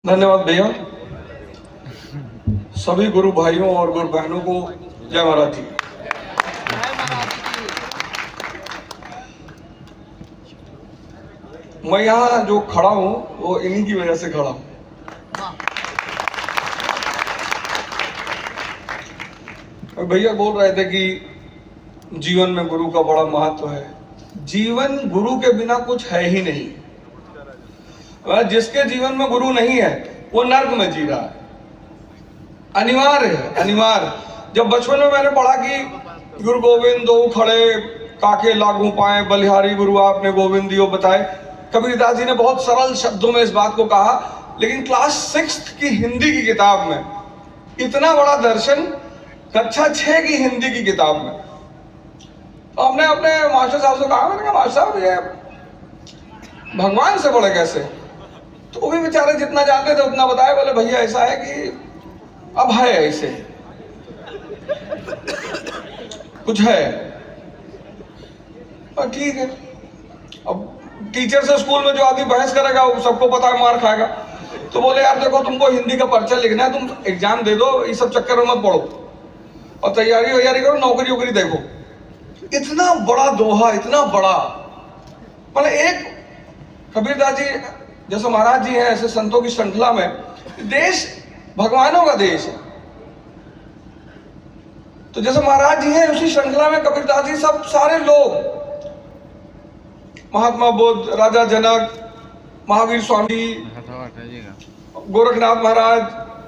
धन्यवाद भैया। सभी गुरु भाइयों और गुरु बहनों को जय महाराज जी। मैं यहाँ जो खड़ा हूँ वो इन्हीं की वजह से खड़ा हूँ। भैया बोल रहे थे कि जीवन में गुरु का बड़ा महत्व है। जीवन गुरु के बिना कुछ है ही नहीं। जिसके जीवन में गुरु नहीं है वो नर्क में जी रहा है। अनिवार्य है, अनिवार्य। जब बचपन में मैंने पढ़ा कि गुरु गोविंद दो खड़े काके लागू पाए बलिहारी गुरु आपने गोविंद दियो बताए। कबीरदास जी ने बहुत सरल शब्दों में इस बात को कहा, लेकिन क्लास 6 की हिंदी की किताब में इतना बड़ा दर्शन, कक्षा 6 की हिंदी की किताब में। तो हमने अपने मास्टर साहब से कहा, मैंने कहा मास्टर साहब ये भगवान से बड़े कैसे? तो वो भी बेचारे जितना जानते थे उतना बताए। बोले भैया ऐसा है कि अब है ऐसे कुछ है और ठीक है। अब टीचर से स्कूल में जो आदमी बहस करेगा वो सबको पता है मार खाएगा। तो बोले यार देखो तुमको हिंदी का पर्चा लिखना है, तुम एग्जाम दे दो, ये सब चक्कर में मत पड़ो और तैयारी वैयारी करो, नौकरी वोकरी देखो। इतना बड़ा दोहा, इतना बड़ा। मतलब एक कबीरदास जी जैसे महाराज जी हैं, ऐसे संतों की श्रृंखला में देश भगवानों का देश है। तो जैसे महाराज जी हैं उसी श्रृंखला में कबीरदास जी, सब सारे लोग, महात्मा बुद्ध, राजा जनक, महावीर स्वामी, गोरखनाथ महाराज,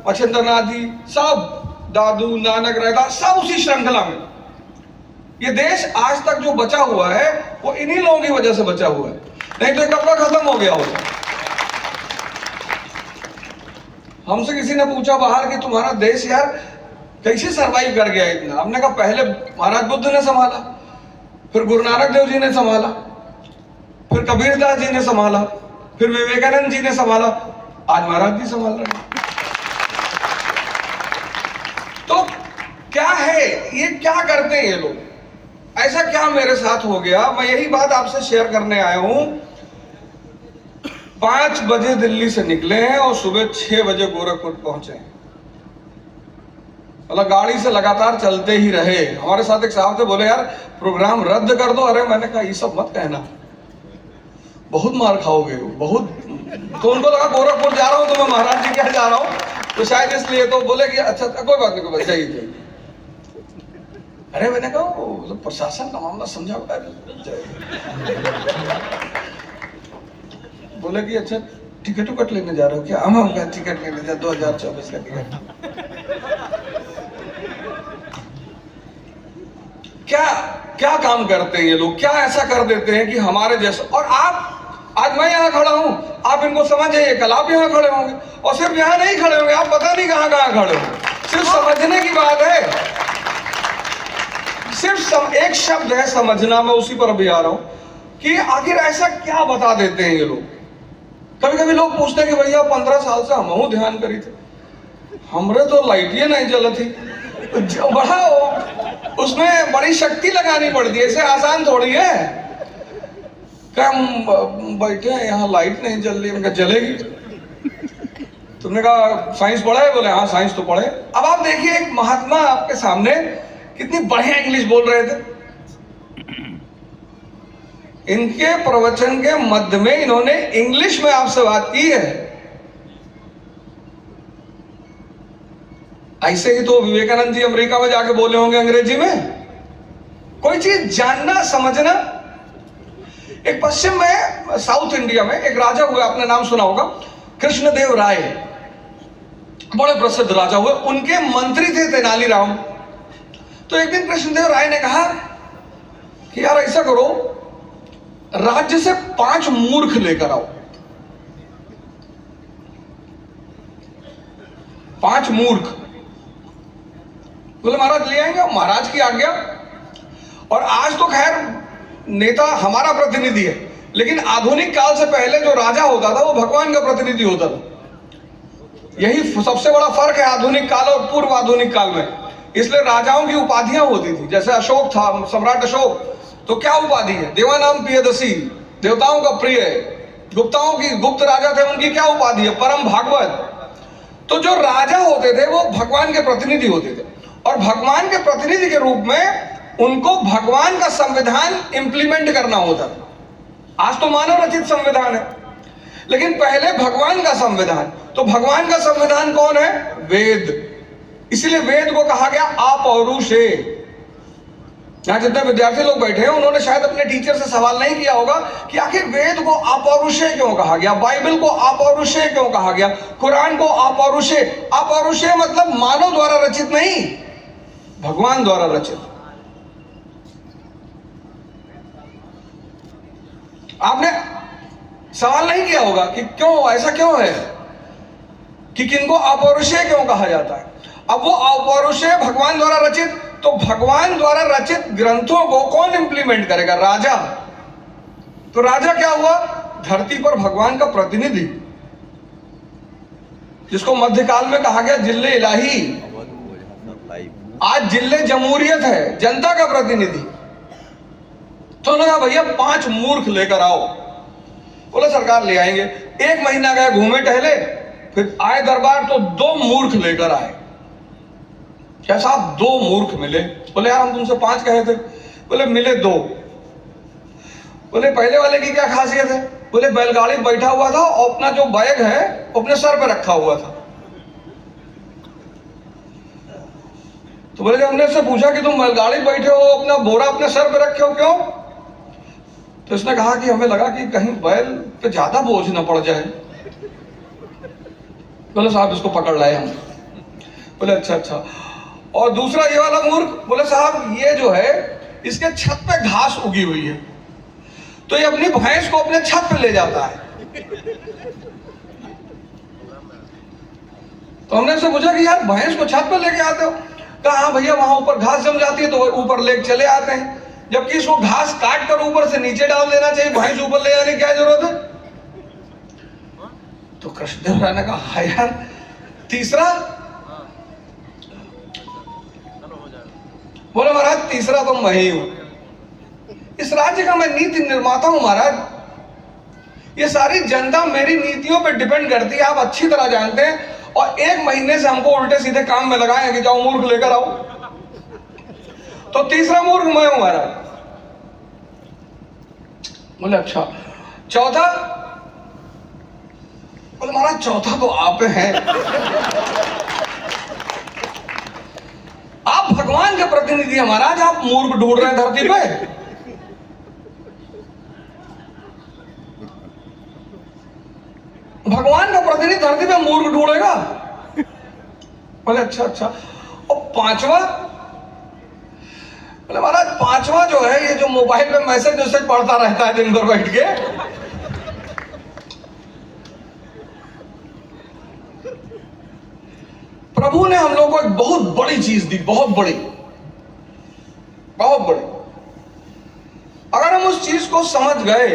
मच्छिंद्रनाथ जी, सब दादू नानक रैदास, सब उसी श्रृंखला में। ये देश आज तक जो बचा हुआ है वो इन्हीं लोगों की वजह से बचा हुआ है, नहीं तो कब का खत्म हो गया होता। हमसे किसी ने पूछा बाहर कि तुम्हारा देश यार कैसे सरवाइव कर गया इतना? हमने कहा पहले महाराज बुद्ध ने संभाला, फिर गुरु नानक देव जी ने संभाला, फिर कबीरदास जी ने संभाला, फिर विवेकानंद जी ने संभाला, आज महाराज जी संभाल रहे हैं। तो क्या है ये, क्या करते हैं ये लोग? ऐसा क्या मेरे साथ हो गया? मैं यही बात आपसे शेयर करने आया हूं। 5 बजे दिल्ली से निकले हैं और सुबह 6 बजे गोरखपुर पहुंचे हैं। मतलब गाड़ी से लगातार चलते ही रहे। हमारे साथ एक साहब थे, बोले यार प्रोग्राम रद्द कर दो। अरे मैंने कहा ये सब मत कहना, बहुत मार खाओगे बहुत। तो उनको लगा गोरखपुर जा रहा हूं तो मैं महाराज जी क्या जा रहा हूं, तो शायद इसलिए। तो बोले कि अच्छा कोई बात नहीं, कोई बात, जाइए। अरे मैंने कहा तो प्रशासन का मामला समझा। बोले कि अच्छा टिकट उकट लेने जा रहे हो क्या? हम क्या टिकट लेने जा, 2024 का टिकट। क्या क्या काम करते हैं ये लोग? क्या ऐसा कर देते हैं कि हमारे जैसा। और आप, आज मैं यहाँ खड़ा हूं, आप इनको समझ जाइए, कल आप यहाँ खड़े होंगे और सिर्फ यहाँ नहीं खड़े होंगे, आप पता नहीं कहाँ कहाँ खड़े होंगे। सिर्फ समझने की बात है, सिर्फ एक शब्द है समझना। मैं उसी पर अभी आ रहा हूं कि आखिर ऐसा क्या बता देते हैं ये लोग। कभी कभी लोग पूछते हैं कि भैया 15 साल से हम ध्यान करी थे, हमरे तो लाइट ही नहीं जला थी। बड़ा उसमें बड़ी शक्ति लगानी पड़ती है, ऐसे आसान थोड़ी है। क्या हम बैठे हैं यहाँ लाइट नहीं जल रही? उनका जलेगी। तुमने कहा साइंस पढ़ा है? बोले हाँ साइंस तो पढ़े। अब आप देखिए एक महात्मा आपके सामने कितनी बढ़िया इंग्लिश बोल रहे थे। इनके प्रवचन के मध्य में इन्होंने इंग्लिश में आपसे बात की है। ऐसे ही तो विवेकानंद जी अमेरिका में जाके बोले होंगे अंग्रेजी में। कोई चीज जानना समझना। एक पश्चिम में, साउथ इंडिया में एक राजा हुए, आपने नाम सुना होगा, कृष्णदेव राय। बड़े प्रसिद्ध राजा हुए, उनके मंत्री थे तेनालीराम। तो एक दिन कृष्णदेव राय ने कहा कि यार ऐसा करो, राज्य से 5 मूर्ख लेकर आओ। 5 मूर्ख। बोले महाराज ले आएंगे। महाराज की आज्ञा। और आज तो खैर नेता हमारा प्रतिनिधि है, लेकिन आधुनिक काल से पहले जो राजा होता था वो भगवान का प्रतिनिधि होता था। यही सबसे बड़ा फर्क है आधुनिक काल और पूर्व आधुनिक काल में। इसलिए राजाओं की उपाधियां होती थी। जैसे अशोक था, सम्राट अशोक, तो क्या उपाधि है? देवानाम प्रियदर्शी, देवताओं का प्रिय, गुप्ताओं की, गुप्त राजा थे, उनकी क्या उपाधि है? परम भागवत। तो जो राजा होते थे वो भगवान के प्रतिनिधि होते थे, और भगवान के प्रतिनिधि के रूप में उनको भगवान का संविधान इंप्लीमेंट करना होता था। आज तो मानव रचित संविधान है, लेकिन पहले भगवान का संविधान। तो भगवान का संविधान कौन है? वेद। इसलिए वेद को कहा गया अपौरुषे। यहां जितने विद्यार्थी लोग बैठे हैं उन्होंने शायद अपने टीचर से सवाल नहीं किया होगा कि आखिर वेद को अपौरुषे क्यों कहा गया, बाइबल को अपौरुषे क्यों कहा गया, कुरान को अपौरुषे। अपौरुषे मतलब मानव द्वारा रचित नहीं, भगवान द्वारा रचित। आपने सवाल नहीं किया होगा कि क्यों, ऐसा क्यों है कि किनको अपौरुषे क्यों कहा जाता है? अब वो अपौरुषे भगवान द्वारा रचित, तो भगवान द्वारा रचित ग्रंथों को कौन इंप्लीमेंट करेगा? राजा। तो राजा क्या हुआ? धरती पर भगवान का प्रतिनिधि, जिसको मध्यकाल में कहा गया जिल्ले इलाही। आज जिल्ले जमहूरियत है, जनता का प्रतिनिधि। तो लगा भैया 5 मूर्ख लेकर आओ। बोला सरकार ले आएंगे। 1 महीना गए, घूमे टहले, फिर आए दरबार तो 2 मूर्ख लेकर आए। क्या साहब 2 मूर्ख मिले? बोले यार हम तुमसे 5 कहे थे। बोले मिले 2। बोले पहले वाले की क्या खासियत है? बोले बैलगाड़ी बैठा हुआ था और अपना जो बैग है अपने सर पे रखा हुआ था। तो बोले जब हमने उससे पूछा कि तुम बैलगाड़ी बैठे हो, अपना बोरा अपने सर पे रखे हो, क्यों? तो उसने कहा कि हमें लगा कि कहीं बैल पे ज्यादा बोझ न पड़ जाए। बोले साहब इसको पकड़ लाए हम। बोले अच्छा अच्छा। और दूसरा ये वाला मूर्ख? बोले साहब ये जो है इसके छत पे घास उगी हुई है, तो ये अपनी भैंस को अपने छत पे ले जाता है। तो हमने उससे पूछा कि यार भैंस को छत पे लेके आते हो? कहा हाँ भैया वहां ऊपर घास जम जाती है तो ऊपर लेके चले आते हैं, जबकि इसको घास काट कर ऊपर से नीचे डाल देना चाहिए, भैंस ऊपर ले जाने की क्या जरूरत है? तो कृष्णदेव राय ने कहा हाँ यार। तीसरा? बोले महाराज तीसरा तो मैं ही हूं, इस राज्य का मैं नीति निर्माता हूं महाराज। ये सारी जनता मेरी नीतियों पे डिपेंड करती है, आप अच्छी तरह जानते हैं। और 1 महीने से हमको उल्टे सीधे काम में लगाए हैं कि जाओ मूर्ख लेकर आओ। तो तीसरा मूर्ख मैं हूं महाराज। बोले अच्छा। चौथा? बोले महाराज चौथा तो आप हैं। आप भगवान के प्रतिनिधि हैं महाराज, आप मूर्ख ढूंढ रहे हैं धरती पे। भगवान का प्रतिनिधि धरती पे मूर्ख ढूंढेगा? बोले अच्छा अच्छा। और 5वां? बोले महाराज 5वां जो है ये जो मोबाइल पे मैसेज पढ़ता रहता है दिन भर बैठ के। प्रभु ने हम लोगों को एक बहुत बड़ी चीज दी, बहुत बड़ी, बहुत बड़ी। अगर हम उस चीज को समझ गए,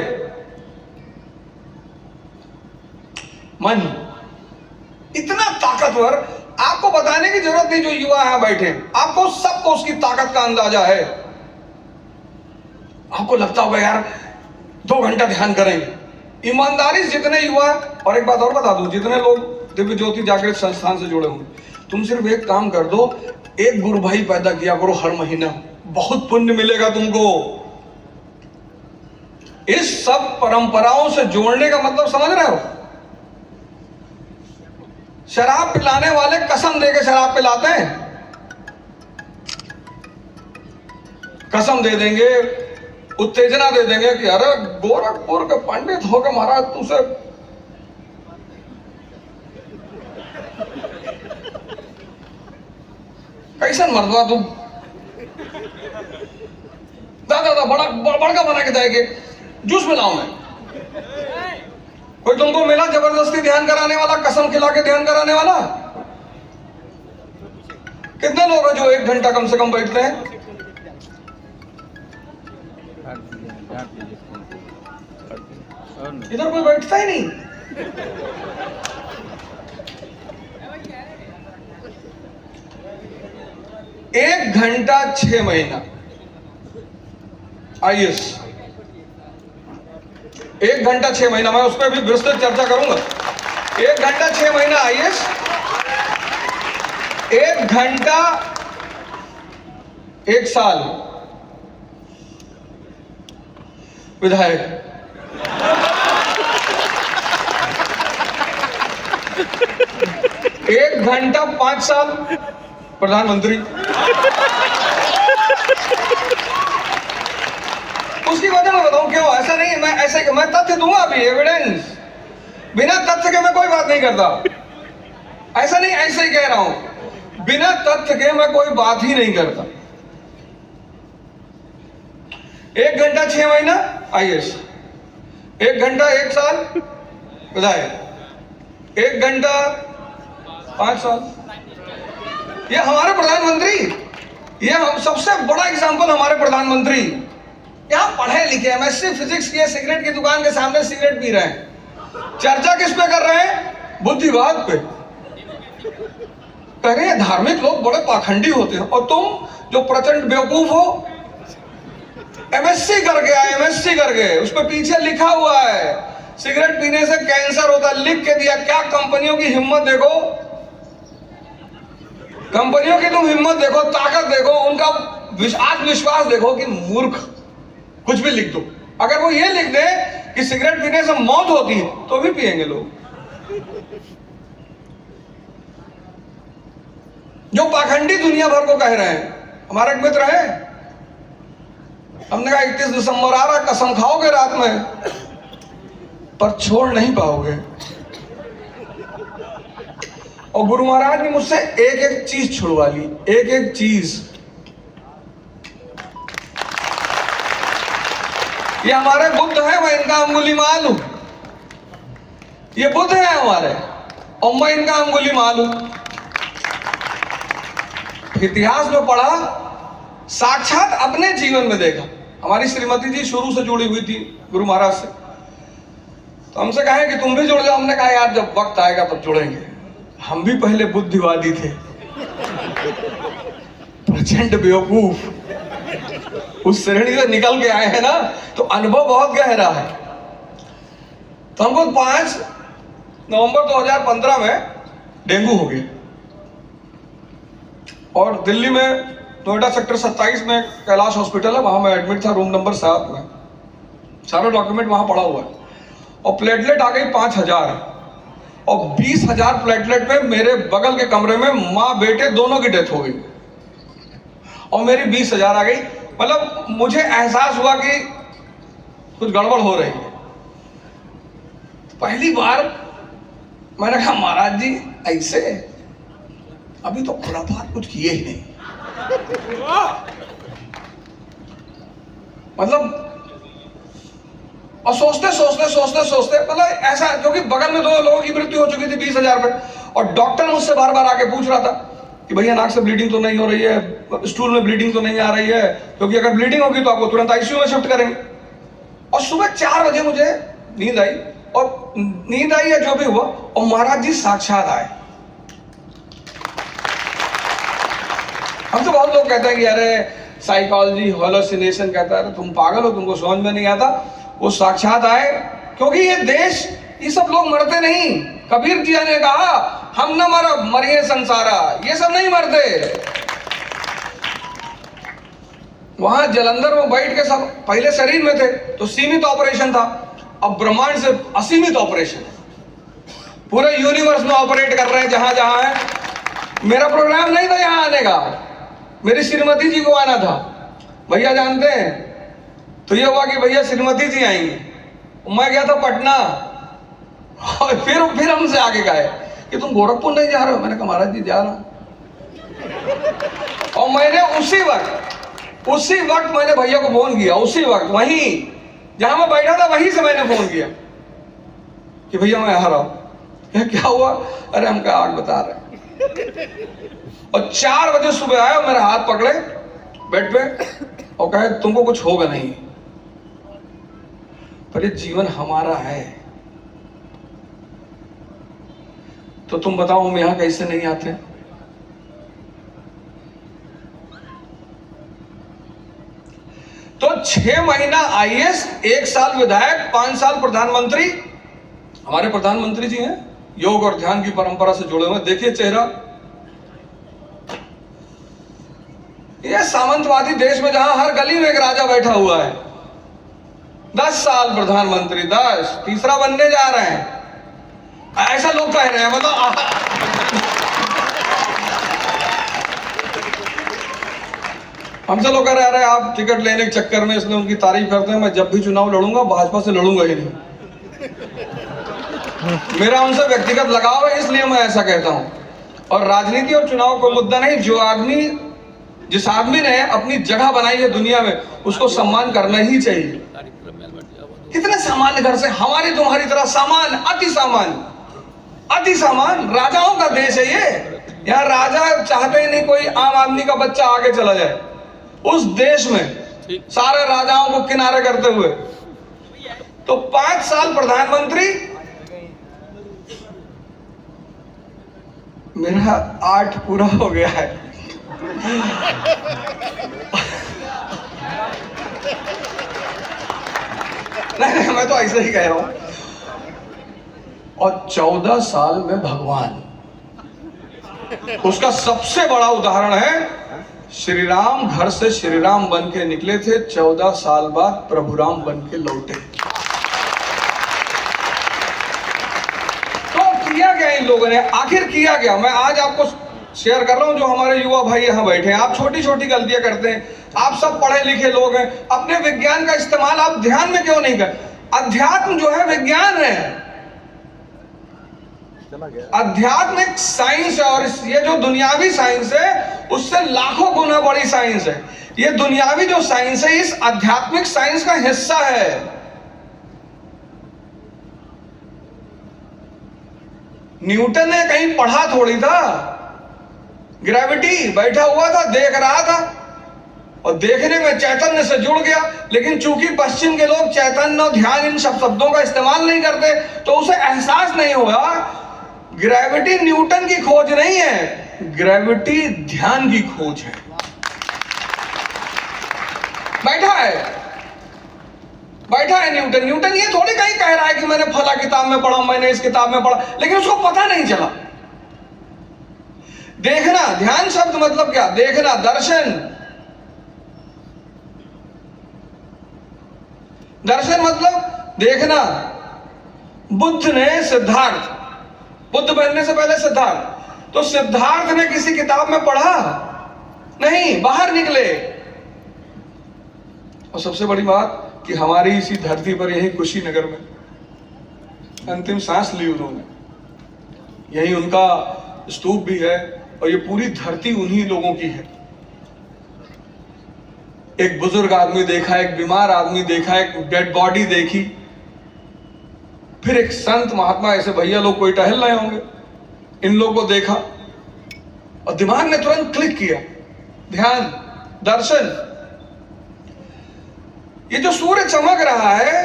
मन इतना ताकतवर, आपको बताने की जरूरत नहीं जो युवा यहां बैठे, आपको सबको उसकी ताकत का अंदाजा है। आपको लगता होगा यार 2 घंटा ध्यान करेंगे। ईमानदारी से जितने युवा, और एक बात और बता दूं, जितने लोग दिव्य ज्योति जागृत संस्थान से जुड़े होंगे, तुम सिर्फ एक काम कर दो, एक गुरु भाई पैदा किया करो हर महीना, बहुत पुण्य मिलेगा तुमको। इस सब परंपराओं से जोड़ने का मतलब समझ रहे हो? शराब पिलाने वाले कसम देके शराब पिलाते हैं, कसम दे देंगे, उत्तेजना दे देंगे कि अरे गोरखपुर के पंडित होकर महाराज तुझसे कैसन मर्दवा तुम, दादा बड़का बना के जाएंगे, जूस मिलाओ मैं। कोई तुमको मिला जबरदस्ती ध्यान कराने वाला, कसम खिला के ध्यान कराने वाला? कितने लोग हैं जो 1 घंटा कम से कम बैठते हैं? इधर कोई बैठता ही नहीं। एक घंटा 6 महीना IAS, 1 घंटा 6 महीना, मैं उस पर भी विस्तृत चर्चा करूंगा। 1 घंटा 6 महीना आईएएस, 1 घंटा 1 साल विधायक, 1 घंटा 5 साल प्रधानमंत्री। उसकी वजह मैं बताऊं क्यों, ऐसा नहीं है, मैं तथ्य दूंगा अभी, एविडेंस। बिना तथ्य के मैं कोई बात नहीं करता, ऐसा नहीं, ऐसे ही कह रहा हूं, बिना तथ्य के मैं कोई बात ही नहीं करता। 1 घंटा 6 महीना आईएएस, 1 घंटा 1 साल विधायक, 1 घंटा 5 साल। ये हमारे प्रधानमंत्री, ये हम सबसे बड़ा एग्जाम्पल हमारे प्रधानमंत्री, यहां पढ़े लिखे, एमएससी फिजिक्स किए, सिगरेट की दुकान के सामने सिगरेट पी रहे हैं। चर्चा किस पे कर रहे हैं? बुद्धिवाद पे। कह रहे हैं धार्मिक लोग बड़े पाखंडी होते हैं, और तुम जो प्रचंड बेवकूफ हो, एमएससी करके आए, एमएससी करके, उस पर पीछे लिखा हुआ है सिगरेट पीने से कैंसर होता है, लिख के दिया। क्या कंपनियों की हिम्मत देखो, कंपनियों की तुम हिम्मत देखो, ताकत देखो, उनका आत्मविश्वास देखो कि मूर्ख कुछ भी लिख दो। अगर वो ये लिख दे कि सिगरेट पीने से मौत होती है तो भी पिएंगे लोग। जो पाखंडी दुनिया भर को कह रहे हैं, हमारा एक मित्र है, हमने कहा 31 दिसंबर आ रहा, कसम खाओगे रात में, पर छोड़ नहीं पाओगे। और गुरु महाराज ने मुझसे एक एक चीज छुड़वा ली, एक एक चीज। ये हमारे बुद्ध है, मैं इनका अंगुलीमाल हूं। ये बुद्ध है हमारे, और मैं इनका अंगुलीमाल हूं। इतिहास में पढ़ा, साक्षात अपने जीवन में देखा। हमारी श्रीमती जी शुरू से जुड़ी हुई थी गुरु महाराज से, तो हमसे कहा कि तुम भी जुड़ जाओ। हमने कहा यार जब वक्त आएगा तब जुड़ेंगे, हम भी पहले बुद्धिवादी थे, प्रचंड बेवकूफ, उस श्रेणी से निकल के आए हैं ना, तो अनुभव बहुत गहरा है। तो हमको 5 नवंबर 2015 में डेंगू हो गया, और दिल्ली में नोएडा सेक्टर 27 में कैलाश हॉस्पिटल है, वहां मैं एडमिट था, रूम नंबर 7 में। सारा डॉक्यूमेंट वहां पड़ा हुआ है, और प्लेटलेट आ गई 5000, और 20,000 प्लेटलेट में मेरे बगल के कमरे में माँ बेटे दोनों की डेथ हो गई, और मेरी 20,000 आ गई। मतलब मुझे एहसास हुआ कि कुछ गड़बड़ हो रही है। पहली बार मैंने कहा महाराज जी ऐसे, अभी तो खुराफात कुछ किए ही नहीं। मतलब, और सोचते मतलब ऐसा, क्योंकि बगल में 2 लोगों की मृत्यु हो चुकी थी 20,000 पे, और डॉक्टर मुझसे बार बार आके पूछ रहा था कि भैया नाक से ब्लीडिंग तो नहीं हो रही है, स्टूल में ब्लीडिंग तो नहीं आ रही है, क्योंकि अगर ब्लीडिंग होगी तो आपको तुरंत आईसीयू में शिफ्ट करेंगे। और सुबह 4 बजे मुझे नींद आई, और नींद आई या जो भी हुआ, और महाराज जी साक्षात आए। हमसे बहुत लोग कहते हैं कि अरे साइकोलॉजी हेलुसिनेशन, कहता है तुम पागल हो, तुमको समझ में नहीं आता। वो साक्षात आए, क्योंकि ये देश, ये सब लोग मरते नहीं। कबीर जी ने कहा हम न मरिए संसारा, ये सब नहीं मरते। वहां जलंधर में बैठ के सब पहले शरीर में थे तो सीमित ऑपरेशन था, अब ब्रह्मांड से असीमित ऑपरेशन, पूरे यूनिवर्स में ऑपरेट कर रहे हैं जहां जहां है। मेरा प्रोग्राम नहीं था यहां आने का, मेरी श्रीमती जी को आना था। भैया जानते हैं, तो ये हुआ कि भैया श्रीमती जी आएंगे, मैं गया था पटना, और फिर हमसे आगे गए कि तुम गोरखपुर नहीं जा रहे हो। मैंने कहा महाराज जी जा रहा। और मैंने उसी वक्त मैंने भैया को फोन किया, उसी वक्त वहीं जहां मैं बैठा था वहीं से मैंने फोन किया कि भैया मैं आ रहा हूं। क्या हुआ? अरे हम क्या आग बता रहे। और 4 बजे सुबह आए, मेरा हाथ पकड़े बेड पे और कहे तुमको कुछ होगा नहीं, पर ये जीवन हमारा है, तो तुम बताओ हम यहां कैसे नहीं आते। तो 6 महीना आईएएस, 1 साल विधायक, 5 साल प्रधानमंत्री। हमारे प्रधानमंत्री जी हैं योग और ध्यान की परंपरा से जुड़े हुए, देखिए चेहरा। ये सामंतवादी देश में जहां हर गली में एक राजा बैठा हुआ है, 10 साल प्रधानमंत्री, 10, तीसरा बनने जा रहे हैं, ऐसा लोग कह रहे हैं। मतलब हमसे लोग कह रहे हैं आप टिकट लेने के चक्कर में, इसलिए उनकी तारीफ करते हैं। मैं जब भी चुनाव लड़ूंगा भाजपा से लड़ूंगा ही नहीं, मेरा उनसे व्यक्तिगत लगाव है, इसलिए मैं ऐसा कहता हूं। और राजनीति और चुनाव को मुद्दा नहीं, जिस आदमी ने अपनी जगह बनाई है दुनिया में, उसको सम्मान करना ही चाहिए। कितने सामान्य घर से, हमारी तुम्हारी तरह सामान्य, अति सामान्य राजाओं का देश है ये। यहाँ राजा चाहते ही नहीं कोई आम आदमी का बच्चा आगे चला जाए। उस देश में सारे राजाओं को किनारे करते हुए, तो 5 साल प्रधानमंत्री, मेरा 8 पूरा हो गया है। नहीं, मैं तो ऐसे ही कह रहा हूं। और 14 साल में भगवान, उसका सबसे बड़ा उदाहरण है श्री राम। घर से श्री राम बन के निकले थे, 14 साल बाद प्रभु राम बन के लौटे। तो किया गया इन लोगों ने, आखिर किया गया। मैं आज आपको शेयर कर रहा हूं, जो हमारे युवा भाई यहां बैठे हैं, आप छोटी छोटी गलतियां करते हैं, आप सब पढ़े लिखे लोग हैं, अपने विज्ञान का इस्तेमाल आप ध्यान में क्यों नहीं कर? अध्यात्म जो है विज्ञान है, आध्यात्मिक साइंस है, और ये जो दुनियावी साइंस है उससे लाखों गुना बड़ी साइंस है। ये दुनियावी जो साइंस है इस आध्यात्मिक साइंस का हिस्सा है। न्यूटन ने कहीं पढ़ा थोड़ी था, ग्रेविटी बैठा हुआ था, देख रहा था, और देखने में चैतन्य से जुड़ गया। लेकिन चूंकि पश्चिम के लोग चैतन्य और ध्यान इन सब शब्दों का इस्तेमाल नहीं करते, तो उसे एहसास नहीं हुआ ग्रेविटी न्यूटन की खोज नहीं है, ग्रेविटी ध्यान की खोज है। बैठा है न्यूटन ये थोड़ी कहीं कह रहा है कि मैंने फला किताब में पढ़ा, मैंने इस किताब में पढ़ा, लेकिन उसको पता नहीं चला। देखना, ध्यान शब्द मतलब क्या? देखना, दर्शन मतलब देखना। बुद्ध ने सिद्धार्थ, बुद्ध बनने से पहले सिद्धार्थ, तो सिद्धार्थ ने किसी किताब में पढ़ा नहीं, बाहर निकले। और सबसे बड़ी बात कि हमारी इसी धरती पर, यही कुशीनगर में अंतिम सांस ली उन्होंने, यही उनका स्तूप भी है, और ये पूरी धरती उन्हीं लोगों की है। एक बुजुर्ग आदमी देखा, एक बीमार आदमी देखा, एक डेड बॉडी देखी, फिर एक संत महात्मा, ऐसे भैया लोग कोई टहल रहे होंगे, इन लोगों को देखा और दिमाग ने तुरंत क्लिक किया, ध्यान, दर्शन। ये जो सूर्य चमक रहा है,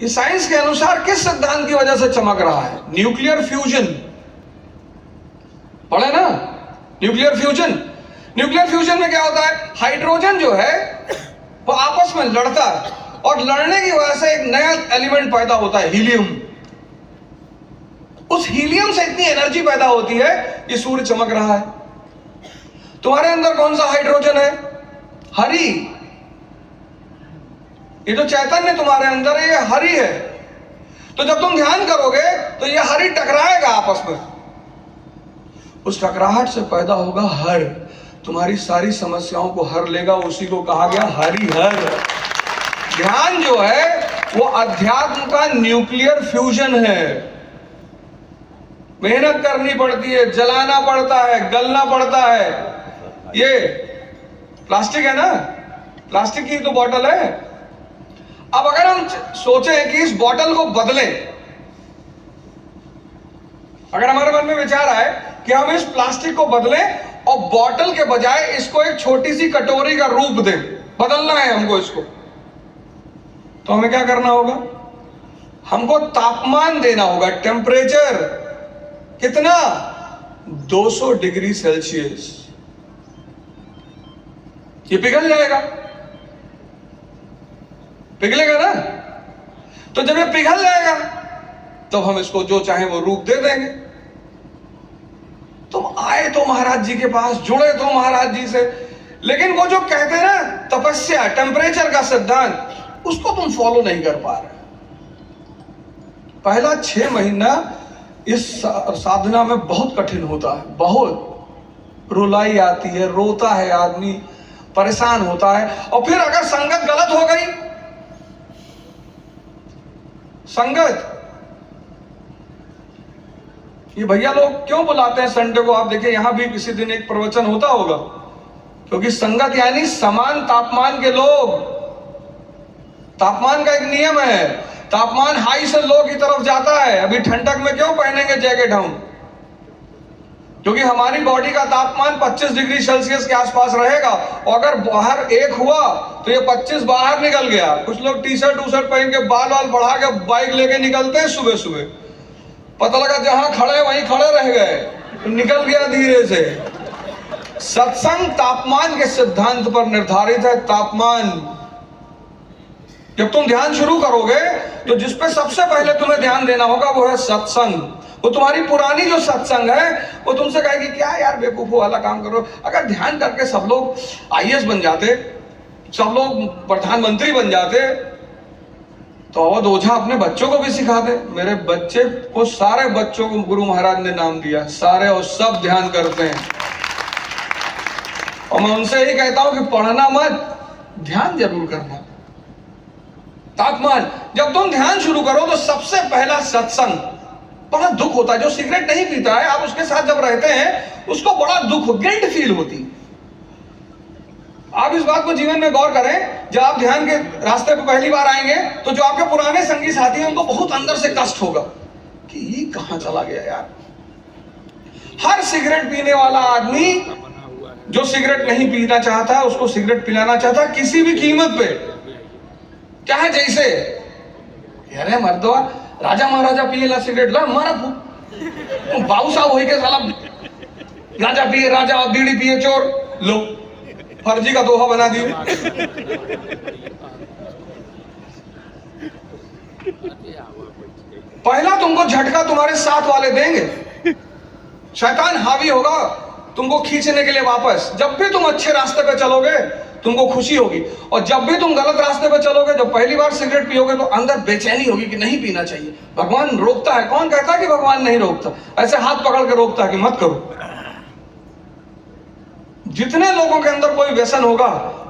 ये साइंस के अनुसार किस सिद्धांत की वजह से चमक रहा है? न्यूक्लियर फ्यूजन, पढ़े ना? न्यूक्लियर फ्यूजन में क्या होता है? हाइड्रोजन जो है वो आपस में लड़ता है, और लड़ने की वजह से एक नया एलिमेंट पैदा होता है, हीलियम। उस हीलियम से इतनी एनर्जी पैदा होती है, ये सूर्य चमक रहा है। तुम्हारे अंदर कौन सा हाइड्रोजन है? हरी। ये जो चैतन्य तुम्हारे अंदर है, ये हरी है। तो जब तुम ध्यान करोगे तो ये हरी टकराएगा आपस में, उस टकराहट से पैदा होगा हर, तुम्हारी सारी समस्याओं को हर लेगा। उसी को कहा गया हरिहर। ध्यान जो है वो अध्यात्म का न्यूक्लियर फ्यूजन है। मेहनत करनी पड़ती है, जलाना पड़ता है, गलना पड़ता है। ये प्लास्टिक है ना, प्लास्टिक की तो बॉटल है। अब अगर हम सोचें कि इस बॉटल को बदलें, अगर हमारे मन में विचार आए कि हम इस प्लास्टिक को बदलें और बॉटल के बजाय इसको एक छोटी सी कटोरी का रूप दें, बदलना है हमको इसको, तो हमें क्या करना होगा? हमको तापमान देना होगा, टेम्परेचर कितना? 200 डिग्री सेल्सियस। ये पिघल जाएगा। पिघलेगा ना। तो जब ये पिघल जाएगा तो हम इसको जो चाहे वो रूप दे देंगे। तुम आए तो महाराज जी के पास, जुड़े तो महाराज जी से, लेकिन वो जो कहते हैं ना तपस्या, टेम्परेचर का सिद्धांत, उसको तुम फॉलो नहीं कर पा रहे। पहला 6 महीना इस साधना में बहुत कठिन होता है, बहुत रुलाई आती है, रोता है आदमी, परेशान होता है। और फिर अगर संगत गलत हो गई, संगत, ये भैया लोग क्यों बुलाते हैं संडे को, आप देखें यहां भी किसी दिन एक प्रवचन होता होगा, क्योंकि संगत यानी समान तापमान के लोग। तापमान का एक नियम है, तापमान हाई से लो की तरफ जाता है। अभी ठंडक में क्यों पहनेंगे जैकेट हम, क्योंकि हमारी बॉडी का तापमान 25 डिग्री सेल्सियस के आसपास रहेगा। और अगर बाहर 1 हुआ तो ये 25 बाहर निकल गया। कुछ लोग टी शर्ट पहन के बाल बढ़ा के बाइक लेके निकलते हैं सुबह सुबह, पता लगा जहां खड़े वहीं खड़े रह गए, निकल गया धीरे से। सत्संग तापमान के सिद्धांत पर निर्धारित है। तापमान, जब तुम ध्यान शुरू करोगे तो जिस पे सबसे पहले तुम्हें ध्यान देना होगा वो है सत्संग। वो तुम्हारी पुरानी जो सत्संग है वो तुमसे कहेगी क्या यार बेवकूफों वाला काम करो। अगर ध्यान करके सब लोग IAS बन जाते, सब लोग प्रधानमंत्री बन जाते, तो अवध ओझा अपने बच्चों को भी सिखा दे। मेरे बच्चे को, सारे बच्चों को गुरु महाराज ने नाम दिया, सारे और सब ध्यान करते हैं। और मैं उनसे यही कहता हूं कि पढ़ना मत, ध्यान जरूर करना। तापमान, जब तुम ध्यान शुरू करो तो सबसे पहला सत्संग। बड़ा दुख होता है, जो सिगरेट नहीं पीता है, आप उसके साथ जब रहते हैं उसको बड़ा दुख, गिल्ट फील होती। आप इस बात को जीवन में गौर करें, जब आप ध्यान के रास्ते पर पहली बार आएंगे तो जो आपके पुराने संगी साथी हैं उनको बहुत अंदर से कष्ट होगा कि ये कहां चला गया यार। हर सिगरेट पीने वाला आदमी जो सिगरेट नहीं पीना चाहता है उसको सिगरेट पिलाना चाहता है किसी भी कीमत पे, चाहे जैसे। अरे मर्दवा, राजा महाराजा पिए सिगरेट, ला मारा बाबू साहब हो के साला राजा पिए, राजा और बीड़ी पिए चोर, लो फर्जी का दोहा बना दियो। पहला तुमको झटका तुम्हारे साथ वाले देंगे। शैतान हावी होगा तुमको खींचने के लिए वापस। जब भी तुम अच्छे रास्ते पे चलोगे तुमको खुशी होगी, और जब भी तुम गलत रास्ते पे चलोगे, जब पहली बार सिगरेट पियोगे तो अंदर बेचैनी होगी कि नहीं पीना चाहिए। भगवान रोकता है, कौन कहता है कि भगवान नहीं रोकता? ऐसे हाथ पकड़ के रोकता है कि मत करो। जितने लोगों के अंदर कोई व्यसन होगा,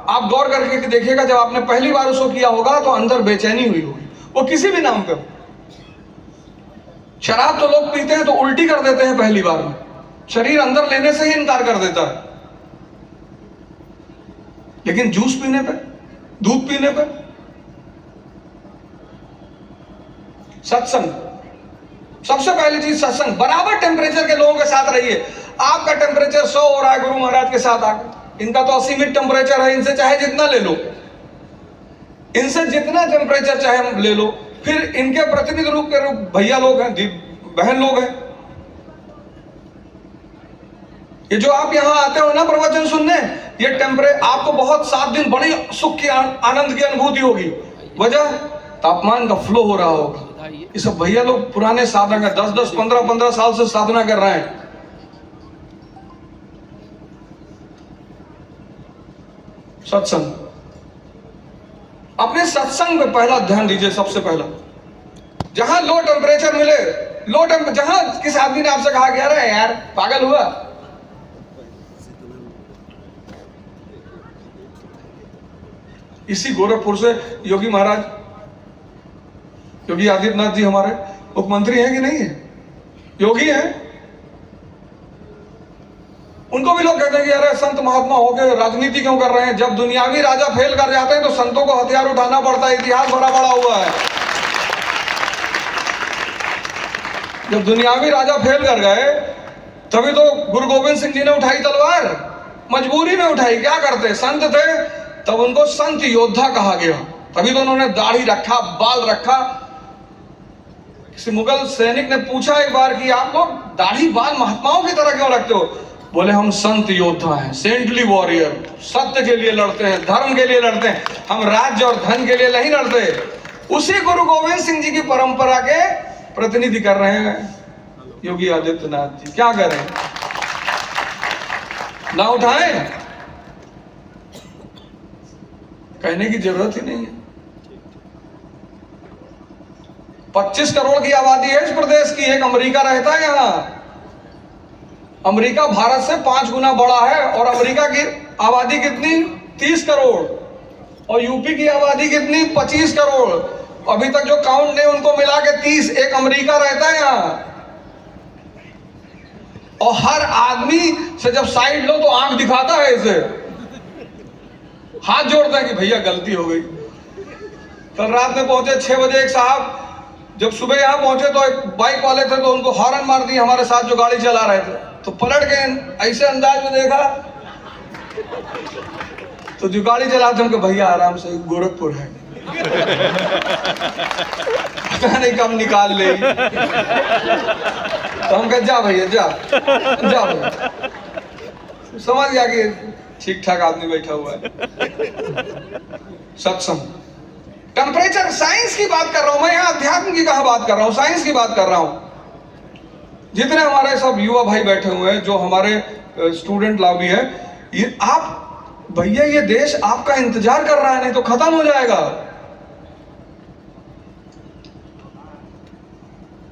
आप गौर करके देखिएगा, जब आपने पहली बार उसको किया होगा तो अंदर बेचैनी हुई होगी, वो किसी भी नाम पे। शराब तो लोग पीते हैं तो उल्टी कर देते हैं पहली बार में, शरीर अंदर लेने से ही इनकार कर देता है। लेकिन जूस पीने पे, दूध पीने पे, सत्संग, सबसे पहली चीज सत्संग। बराबर टेम्परेचर के लोगों के साथ रहिए। आपका टेम्परेचर 100 हो रहा है गुरु महाराज के साथ आकर, इनका तो 80 मिनट टेम्परेचर है, इनसे चाहे जितना ले लो, इनसे जितना टेम्परेचर चाहे ले लो। फिर इनके प्रतिनिधि रूप के रूप भैया लोग हैं, बहन लोग हैं। ये जो आप यहाँ आते हो ना प्रवचन सुनने, ये आपको बहुत 7 दिन बड़ी सुख की, आनंद की अनुभूति होगी। वजह तापमान का फ्लो हो रहा होगा। ये सब भैया लोग पुराने साधक हैं, 10-10, 15-15 साल से साधना कर रहे हैं। सत्संग, अपने सत्संग पे पहला ध्यान दीजिए। सबसे पहला, जहां लो टेम्परेचर मिले, जहां किस आदमी ने आपसे कहा कि अरे यार पागल हुआ, इसी गोरखपुर से योगी महाराज, योगी आदित्यनाथ जी हमारे मुख्यमंत्री हैं कि नहीं है? योगी हैं। उनको भी लोग कहते हैं कि अरे संत महात्मा होके राजनीति क्यों कर रहे हैं? जब दुनियावी राजा फेल कर जाते हैं तो संतों को हथियार उठाना पड़ता है। इतिहास भरा पड़ा हुआ है। जब दुनियावी राजा फेल कर गए तभी तो गुरु गोविंद सिंह जी ने उठाई तलवार, मजबूरी में उठाई। क्या करते? संत थे, तब उनको संत योद्धा कहा गया। तभी तो उन्होंने दाढ़ी रखा, बाल रखा। किसी मुगल सैनिक ने पूछा एक बार कि आप लोग दाढ़ी बाल महात्माओं की तरह क्यों रखते हो? बोले हम संत योद्धा हैं, सेंटली वॉरियर, सत्य के लिए लड़ते हैं, धर्म के लिए लड़ते हैं, हम राज्य और धन के लिए नहीं लड़ते। उसी गुरु गोविंद सिंह जी की परंपरा के प्रतिनिधि कर रहे हैं योगी आदित्यनाथ जी। क्या करें, ना उठाएं, कहने की जरूरत ही नहीं है। 25 करोड़ की आबादी है इस प्रदेश की, एक अमेरिका रहता है यहाँ। अमेरिका भारत से 5 गुना बड़ा है, और अमेरिका की आबादी कितनी? 30 करोड़। और यूपी की आबादी कितनी? 25 करोड़। अभी तक जो काउंट नहीं उनको मिला के 30, एक अमेरिका रहता है यहाँ। और हर आदमी से जब साइड लो तो आंख दिखाता है इसे, हाथ जोड़ता है कि भैया गलती हो गई। कल रात में पहुंचे 6 बजे एक साहब, जब सुबह यहां पहुंचे तो एक बाइक वाले थे, तो उनको हॉर्न मार दी हमारे साथ जो गाड़ी चला रहे थे, तो पलट गए, ऐसे अंदाज में देखा तो जो गाड़ी चलाते उनको, भैया आराम से, गोरखपुर है, पता नहीं कब निकाल ले। तो हम कहे जा भैया जा भैया, समझ गया कि ठीक ठाक आदमी बैठा हुआ है। सत्संग, टेम्परेचर, साइंस की बात कर रहा हूं मैं, यहाँ अध्यात्म की कहां बात कर रहा हूं, साइंस की बात कर रहा हूं। जितने हमारे सब युवा भाई बैठे हुए हैं, जो हमारे स्टूडेंट लॉबी है, ये आप भैया, ये देश आपका इंतजार कर रहा है, नहीं तो खत्म हो जाएगा।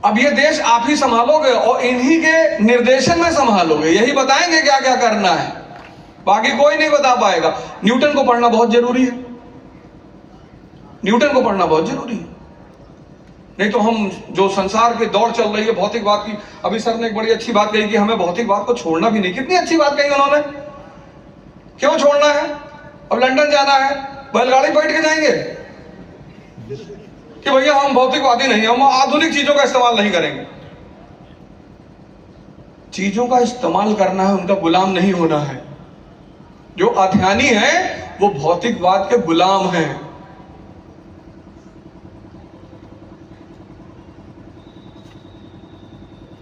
अब ये देश आप ही संभालोगे और इन्हीं के निर्देशन में संभालोगे, यही बताएंगे क्या क्या करना है, बाकी कोई नहीं बता पाएगा। न्यूटन को पढ़ना बहुत जरूरी है, न्यूटन को पढ़ना बहुत जरूरी है, नहीं तो हम जो संसार की दौड़ चल रही है भौतिकवाद की, अभी सर ने एक बड़ी अच्छी बात कही कि हमें भौतिकवाद को छोड़ना भी नहीं। कितनी अच्छी बात कही उन्होंने, क्यों छोड़ना है? अब लंदन जाना है, बैलगाड़ी बैठ के जाएंगे कि भैया हम भौतिकवादी नहीं, हम आधुनिक चीजों का इस्तेमाल नहीं करेंगे। चीजों का इस्तेमाल करना है, उनका गुलाम नहीं होना है। जो अध्यानी है वो भौतिकवाद के गुलाम हैं।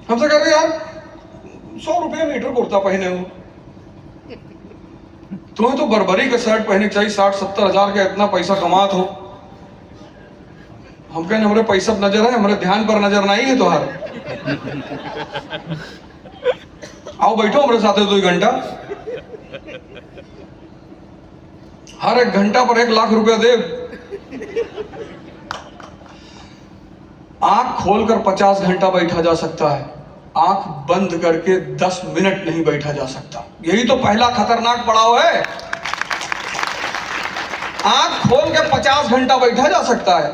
हमसे कह रहे यार 100 रुपये मीटर कुर्ता पहने हो, तुम्हें तो बर्बरी का शर्ट पहने चाहिए, 60-70 हजार का इतना पैसा कमात हो। हम कहने हमारे पैसा पर नजर है, हमारे ध्यान पर नजर नहीं है तुम्हारे। आओ बैठो हमारे साथ 2 घंटा, हर 1 घंटा पर 1 लाख रुपया दे। आंख खोलकर 50 घंटा बैठा जा सकता है, आंख बंद करके 10 मिनट नहीं बैठा जा सकता। यही तो पहला खतरनाक पड़ाव है। आंख खोल के 50 घंटा बैठा जा सकता है।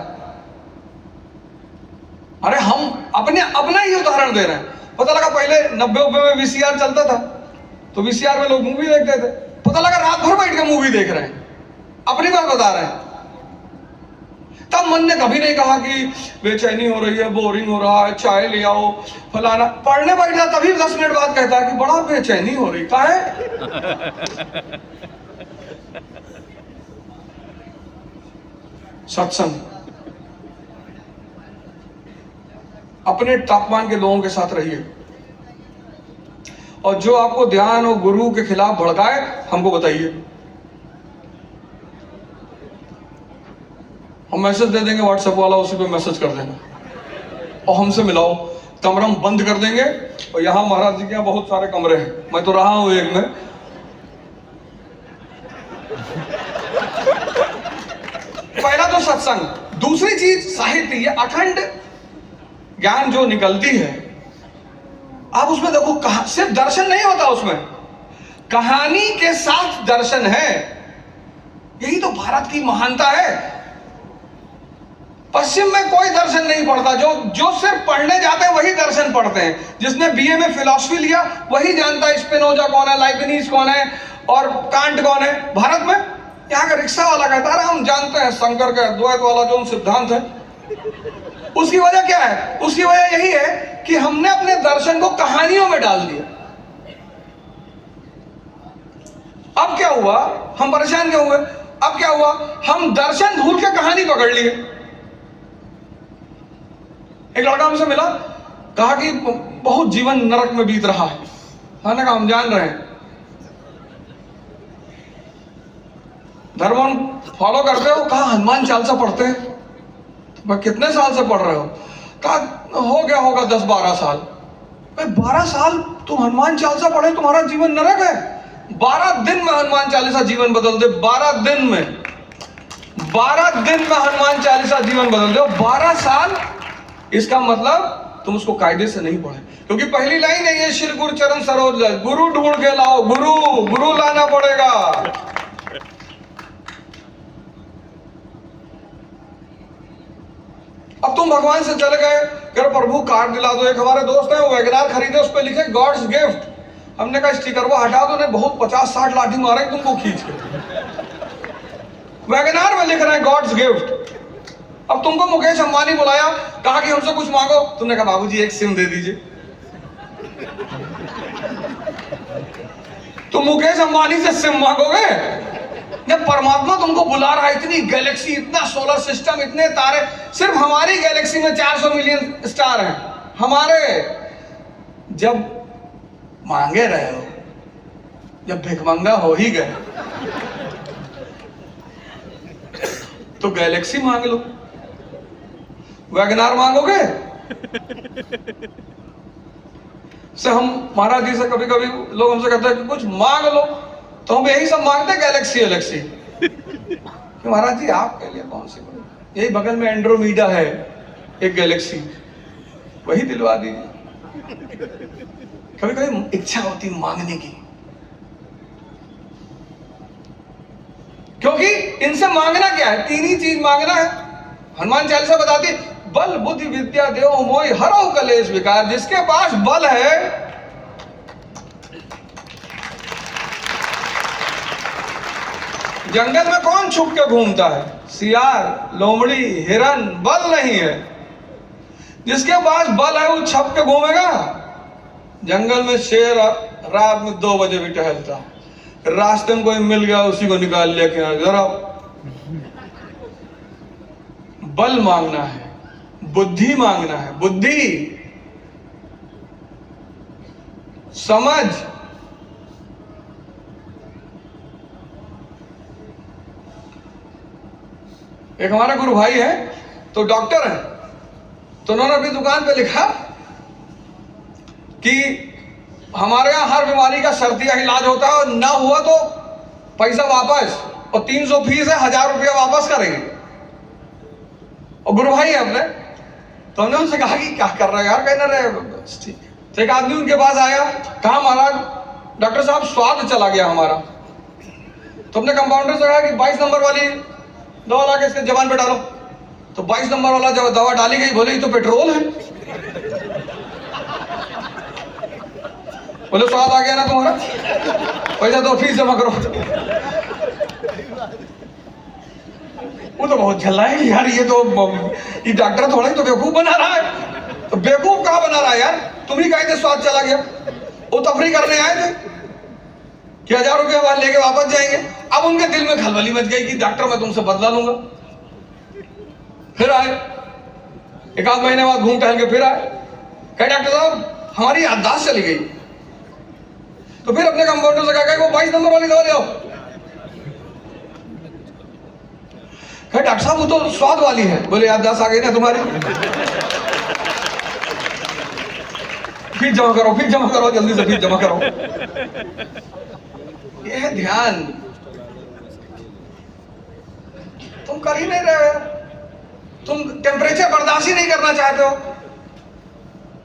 अरे हम अपना ही उदाहरण दे रहे हैं। पता लगा पहले 90 में वीसीआर चलता था, तो वीसीआर में लोग मूवी देखते थे। पता लगा रात भर बैठ के मूवी देख रहे हैं, अपनी बात बता रहे हैं। तब मन ने कभी नहीं कहा कि बेचैनी हो रही है, बोरिंग हो रहा है, चाय ले आओ फलाना। पढ़ने बैठा तभी 10 मिनट बाद कहता है कि बड़ा बेचैनी हो रही, क्या है? सत्संग, अपने तापमान के लोगों के साथ रहिए, और जो आपको ध्यान और गुरु के खिलाफ भड़काए हमको बताइए, हम मैसेज दे देंगे व्हाट्सएप वाला, उसी पे मैसेज कर देना और हमसे मिलाओ। कमरा हम बंद कर देंगे, और यहाँ महाराज जी के यहाँ बहुत सारे कमरे हैं, मैं तो रहा हूं एक में। पहला तो सत्संग, दूसरी चीज साहित्य, ये अखंड ज्ञान जो निकलती है, आप उसमें देखो, सिर्फ दर्शन नहीं होता, उसमें कहानी के साथ दर्शन है। यही तो भारत की महानता है। पश्चिम में कोई दर्शन नहीं पढ़ता, जो सिर्फ पढ़ने जाते हैं वही दर्शन पढ़ते हैं। जिसने बीए में फिलॉसफी लिया वही जानता है स्पिनोजा कौन है, लाइबनिज कौन है और कांट कौन है। भारत में यहाँ का रिक्शा वाला कहता है हम जानते हैं शंकर का अद्वैत वाला जो सिद्धांत है। उसकी वजह क्या है? उसकी वजह यही है कि हमने अपने दर्शन को कहानियों में डाल दिया। अब क्या हुआ, हम परेशान क्यों हुए? अब क्या हुआ, हम दर्शन भूल के कहानी पकड़ लिए। एक लड़का हमसे मिला, कहा कि बहुत जीवन नरक में बीत रहा है। मैंने कहा हम जान रहे हैं। धर्म फॉलो करते हो? कहा हनुमान चालीसा पढ़ते हैं। मैं कितने साल से पढ़ रहे हो? कहा हो गया होगा 10-12 साल। 12 साल तुम हनुमान चालीसा पढ़े, तुम्हारा जीवन नरक है। 12 दिन में हनुमान चालीसा जीवन बदल दे। 12 दिन में 12 दिन में हनुमान चालीसा जीवन बदल दो। 12 साल, इसका मतलब तुम उसको कायदे से नहीं पढ़े। क्योंकि पहली लाइन है ये, श्री गुरु चरण सरोज, गुरु ढूंढ के लाओ, गुरु लाना पड़ेगा। अब तुम भगवान से चले गए, कह प्रभु कार्ड दिला दो। एक हमारे दोस्त हैं, वो वैगनार खरीदे, उस पर लिखे गॉड्स गिफ्ट। हमने कहा स्टिकर वो हटा दो, ने बहुत 50-60 लाठी मारे तुमको खींच के। वैगनार में लिख रहे हैं गॉड्स गिफ्ट। अब तुमको मुकेश अंबानी बुलाया, कहा कि हमसे कुछ मांगो, तुमने कहा बाबूजी एक सिम दे दीजिए। तुम मुकेश अंबानी से सिम मांगोगे? जब परमात्मा तुमको बुला रहा है, इतनी गैलेक्सी, इतना सोलर सिस्टम, इतने तारे, सिर्फ हमारी गैलेक्सी में 400 मिलियन स्टार हैं हमारे। जब मांगे रहे हो, जब भिखमंगा हो ही गए, तो गैलेक्सी मांग लो। वैगनार मांगोगे? से हम महाराज जी से कभी कभी लोग हमसे कहते हैं कि कुछ मांग लो, तो हम यही सब मांगते हैं, गैलेक्सी। कि महाराज जी आपके लिए कौन सी, यही बगल में एंड्रोमीडा है एक गैलेक्सी, वही दिलवा दीजिए। कभी कभी इच्छा होती मांगने की, क्योंकि इनसे मांगना क्या है? 3 ही चीज मांगना है। हनुमान चालीसा बताती, बल बुद्धि विद्या देव मोहि हरौ कलेश विकार। जिसके पास बल है, जंगल में कौन छुप के घूमता है? सियार, लोमड़ी, हिरन। बल नहीं है। जिसके पास बल है वो छप के घूमेगा। जंगल में शेर रात में 2 बजे भी टहलता है, रास्ते में कोई मिल गया उसी को निकाल लिया कि जरा। बल मांगना है, बुद्धि मांगना है, बुद्धि, समझ। एक हमारा गुरु भाई है, तो डॉक्टर है, तो उन्होंने अपनी दुकान पे लिखा कि हमारे यहाँ हर बीमारी का शर्तिया इलाज होता है, और ना हुआ तो पैसा वापस, और 300 फीस है, 1000 रुपया वापस करेंगे। और गुरु भाई है अपने, तो हमने उनसे कहा कि क्या कर रहे हैं यार? कहना रहे ठीक। तो एक आदमी उनके पास आया, कहा महाराज डॉक्टर साहब स्वाद चला गया हमारा। तो अपने कंपाउंडर से कहा कि 22 नंबर वाली दवा ला के इसके जबान पे डालो। तो 22 नंबर वाला जब दवा डाली गई, बोले ये तो पेट्रोल है। बोले स्वाद आ गया ना तुम्हारा, पैसा दो, फीस जमा करो। वो तो बहुत झल्ला है यार, ये डॉक्टर थोड़ा ही तो बेवकूफ बना रहा है। तो बेवकूफ कहाँ बना रहा है यार? तुम ही कहे थे स्वाद चला गया। वो तफरी करने आए थे कि 1000 रुपया बाद लेके वापस जाएंगे। अब उनके दिल में खलबली मच गई कि डॉक्टर मैं तुमसे बदला लूंगा। फिर आए, 1 आध महीने बाद घूम टहल के फिर आए, कहे डॉक्टर साहब हमारी याददाश्त चली गई। तो फिर अपने कंपाउंडर से कहा वो 22 नंबर वाली दवा ले आओ। कहे डॉक्टर साहब वो तो स्वाद वाली है। बोले याददाश्त आ गई ना तुम्हारी, फिर जमा करो, फिर जमा करो, जल्दी से फिर जमा करो। ये है ध्यान। तुम कर ही नहीं रहे हो। तुम टेम्परेचर बर्दाश्त ही नहीं करना चाहते हो।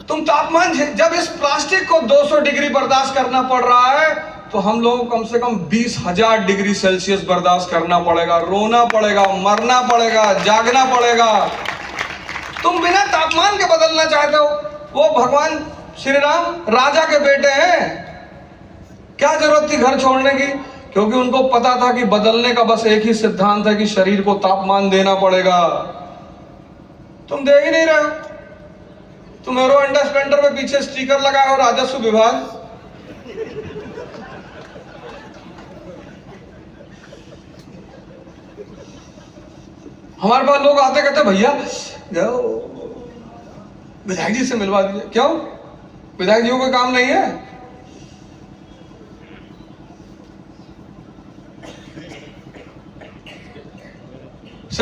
तुम तापमान, जब इस प्लास्टिक को 200 डिग्री बर्दाश्त करना पड़ रहा है, तो हम लोगों को कम से कम 20,000 डिग्री सेल्सियस बर्दाश्त करना पड़ेगा। रोना पड़ेगा, मरना पड़ेगा, जागना पड़ेगा। तुम बिना तापमान के बदलना चाहते हो। वो भगवान श्री राम राजा के बेटे हैं, क्या जरूरत थी घर छोड़ने की? क्योंकि उनको पता था कि बदलने का बस एक ही सिद्धांत है कि शरीर को तापमान देना पड़ेगा। तुम दे ही नहीं रहे हो। तुम हीरो होंडा स्प्लेंडर में पीछे स्टिकर लगाए हो राजस्व विभाग। हमारे पास लोग आते कहते भैया विधायक जी से मिलवा दीजिए। क्यों? विधायक जी को कोई काम नहीं है?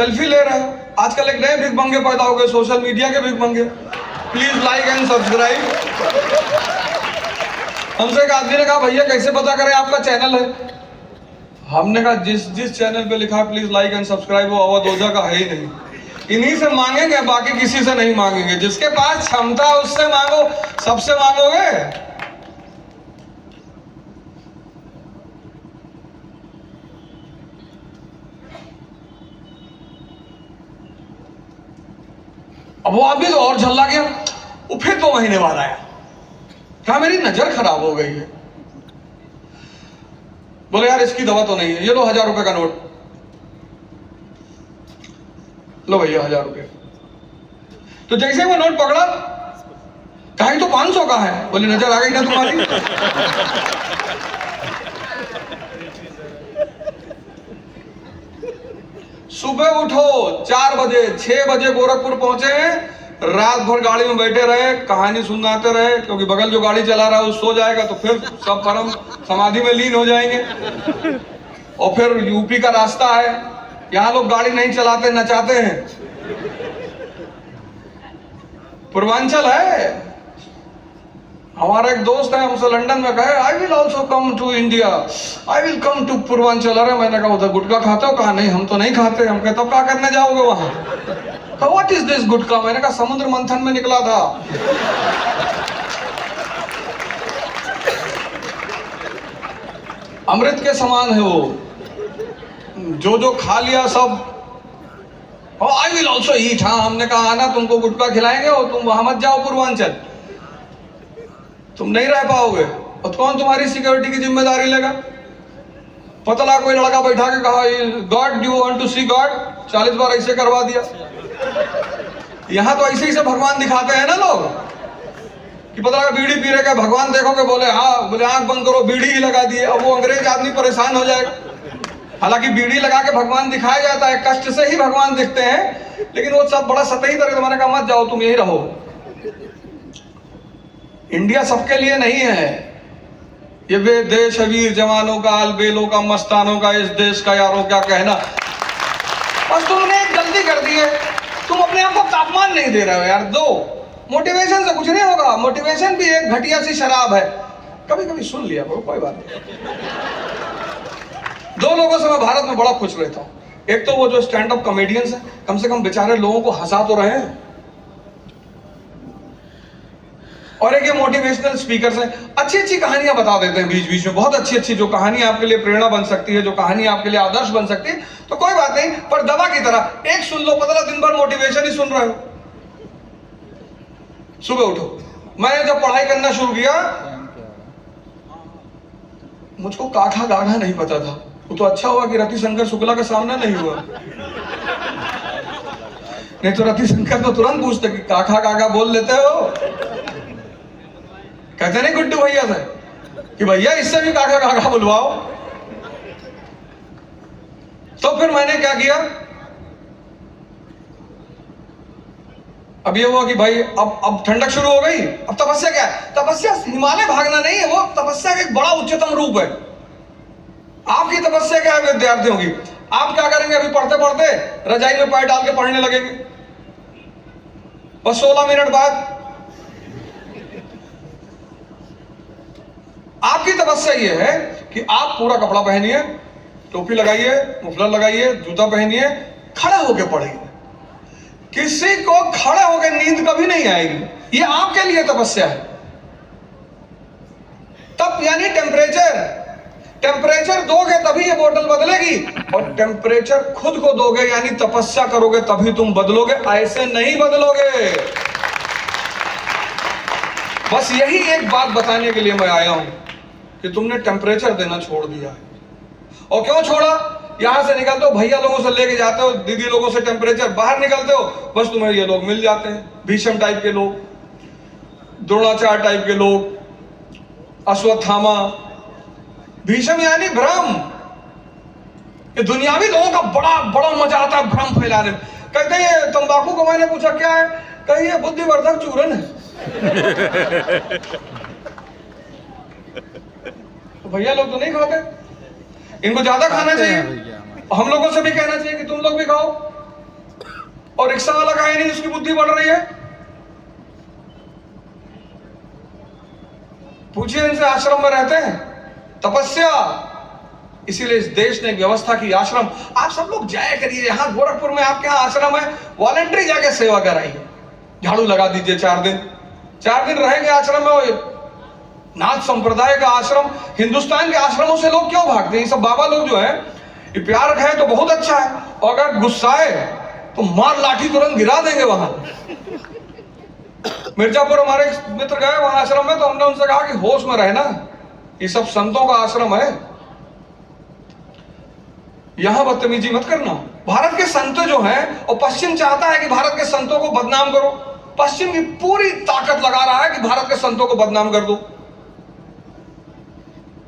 सेल्फी ले रहे हो। आजकल एक नए भिखमंगे पैदा हो गए, सोशल मीडिया के भिखमंगे। Please like and subscribe. हमसे एक आदमी ने कहा भैया कैसे पता करें आपका चैनल है? हमने कहा जिस चैनल पे लिखा प्लीज लाइक एंड सब्सक्राइब वो अवधोजा का है ही नहीं। इन्हीं से मांगेंगे, बाकी किसी से नहीं मांगेंगे। जिसके पास क्षमता है उससे मांगो, सबसे मांगोगे? अब वो आदमी तो और झल्ला गया। वो फिर 2 महीने बाद आया, क्या मेरी नजर खराब हो गई है। बोले यार इसकी दवा तो नहीं है, ये लो 1000 रुपए का नोट, लो भैया 1000 रुपए। तो जैसे वो नोट पकड़ा, कहा तो 500 का है। बोले नजर आ गई ना तुम्हारी। सुबह उठो 4 बजे, 6 बजे गोरखपुर पहुंचे हैं। रात भर गाड़ी में बैठे रहे, कहानी सुनाते रहे, क्योंकि बगल जो गाड़ी चला रहा है वो सो जाएगा तो फिर सब परम समाधि में लीन हो जाएंगे। और फिर यूपी का रास्ता है, यहाँ लोग गाड़ी नहीं चलाते, नचाते हैं। पूर्वांचल है। हमारा एक दोस्त है, हमसे लंदन में कहे I will also come to India, I will come to Purvanchal. अरे मैंने कहा उधर गुटखा खाते हो? कहा नहीं हम तो नहीं खाते। हम कहे तब क्या करने जाओगे वहां? तो व्हाट इज दिस गुटखा? मैंने कहा समुद्र मंथन में निकला था। अमृत के समान है वो, जो खा लिया सब। आई विल ऑल्सो ईट। हाँ हमने कहा आना, तुमको गुटखा खिलाएंगे और तुम वहां मत जाओ पूर्वांचल, तुम नहीं रह पाओगे। और कौन तुम्हारी सिक्योरिटी की जिम्मेदारी लेगा? पतला कोई लड़का बैठा के कहा God you want to see God, 40 बार ऐसे करवा दिया। यहां तो ऐसे ही से भगवान दिखाते हैं ना लोग, कि पता लगा बीड़ी पी रहे का भगवान देखोगे, बोले हाँ, बोले आंख बंद करो, बीड़ी ही लगा दिए। अब वो अंग्रेज आदमी परेशान हो जाएगा। हालांकि बीड़ी लगा के भगवान दिखाया जाता है, कष्ट से ही भगवान दिखते हैं, लेकिन वो सब बड़ा सतही तरह। तुम्हारे कहा मत जाओ, तुम यही रहो। इंडिया सबके लिए नहीं है। ये वे देश है वीर जवानों का, अलबेलों का, मस्तानों का, इस देश का यारों क्या कहना। बस तुमने एक गलती कर दी है, तुम अपने आप को तापमान नहीं दे रहे हो यार। दो मोटिवेशन से कुछ नहीं होगा। मोटिवेशन भी एक घटिया सी शराब है। कभी कभी सुन लिया करो, कोई बात नहीं। 2 लोगों से मैं भारत में बड़ा खुश रहता हूं। एक तो वो जो स्टैंड अप कॉमेडियंस है, कम से कम बेचारे लोगों को हंसा तो रहे हैं। और एक ये मोटिवेशनल स्पीकर्स हैं, अच्छी अच्छी कहानियां बता देते हैं बीच बीच में, बहुत अच्छी अच्छी, जो कहानी आपके लिए प्रेरणा बन सकती है, जो कहानी आपके लिए आदर्श बन सकती है। तो कोई बात नहीं, पर दवा की तरह एक सुन लो, पता दिन भर मोटिवेशन ही सुन रहे हो। सुबह उठो। मैंने जब पढ़ाई करना शुरू किया, मुझको काका गागा नहीं पता था। वो तो अच्छा हुआ कि रतिशंकर शुक्ला का सामना नहीं हुआ, नहीं तो रतिशंकर तो तुरंत पूछते कि काका गागा बोल लेते हो? कहते नहीं गुड्डू भैया से कि भैया इससे भी काका काका बुलवाओ। तो फिर मैंने क्या किया, अब ये हुआ कि भाई अब ठंडक शुरू हो गई। अब तपस्या क्या है? तपस्या हिमालय भागना नहीं है, वो तपस्या का एक बड़ा उच्चतम रूप है। आपकी तपस्या क्या है विद्यार्थियों की? आप क्या करेंगे? अभी पढ़ते पढ़ते रजाई में पैर डाल के पढ़ने लगेंगे, बस 16 मिनट बाद। आपकी तपस्या ये है कि आप पूरा कपड़ा पहनिए, टोपी लगाइए, मुफलर लगाइए, जूता पहनिए, खड़े होके पढ़िए। किसी को खड़े होकर नींद कभी नहीं आएगी। ये आपके लिए तपस्या है। तब यानी टेम्परेचर दोगे तभी ये बोतल बदलेगी, और टेम्परेचर खुद को दोगे यानी तपस्या करोगे तभी तुम बदलोगे, ऐसे नहीं बदलोगे। बस यही एक बात बताने के लिए मैं आया हूं कि तुमने टेम्परेचर देना छोड़ दिया है। और क्यों छोड़ा? यहां से निकलते हो, भैया लोगों से लेके जाते हो, दीदी लोगों से टेम्परेचर, बाहर निकलते हो बस तुम्हें ये लोग मिल जाते हैं, भीष्म टाइप के लोग, द्रोणाचार्य टाइप के लोग, अश्वत्थामा। भीष्म यानी भ्रम। ये दुनियावी लोगों का बड़ा बड़ा मजा आता है भ्रम फैलाने में। कहते हैं तंबाकू को, मैंने पूछा क्या है? कही ये बुद्धिवर्धक चूरन है। तो भैया लोग तो नहीं खाते, इनको ज्यादा खाना चाहिए। हम लोगों से भी कहना चाहिए कि तुम लोग भी खाओ। और रिक्शा वाला का है नहीं, उसकी बुद्धि बढ़ रही है। पूछिए इनसे, आश्रम में रहते हैं, तपस्या। इसीलिए इस देश ने एक व्यवस्था की, आश्रम। आप सब लोग जाया करिए, यहां गोरखपुर में आपके यहां आश्रम है, वॉलंटरी जाके सेवा कराइए, झाड़ू लगा दीजिए 4 दिन। 4 दिन रहेंगे आश्रम में। नाथ संप्रदाय का आश्रम, हिंदुस्तान के आश्रमों से लोग क्यों भागते हैं? ये सब बाबा लोग जो है, ये प्यार है तो बहुत अच्छा है, और अगर गुस्साए तो मार लाठी तुरंत गिरा देंगे वहां। मिर्जापुर हमारे मित्र गए वहां आश्रम में, तो हमने उनसे कहा कि होश में रहना, ये सब संतों का आश्रम है, यहां बदतमीजी मत करना। भारत के संत जो हैं, और पश्चिम चाहता है कि भारत के संतों को बदनाम करो। पश्चिम की पूरी ताकत लगा रहा है कि भारत के संतों को बदनाम कर दो,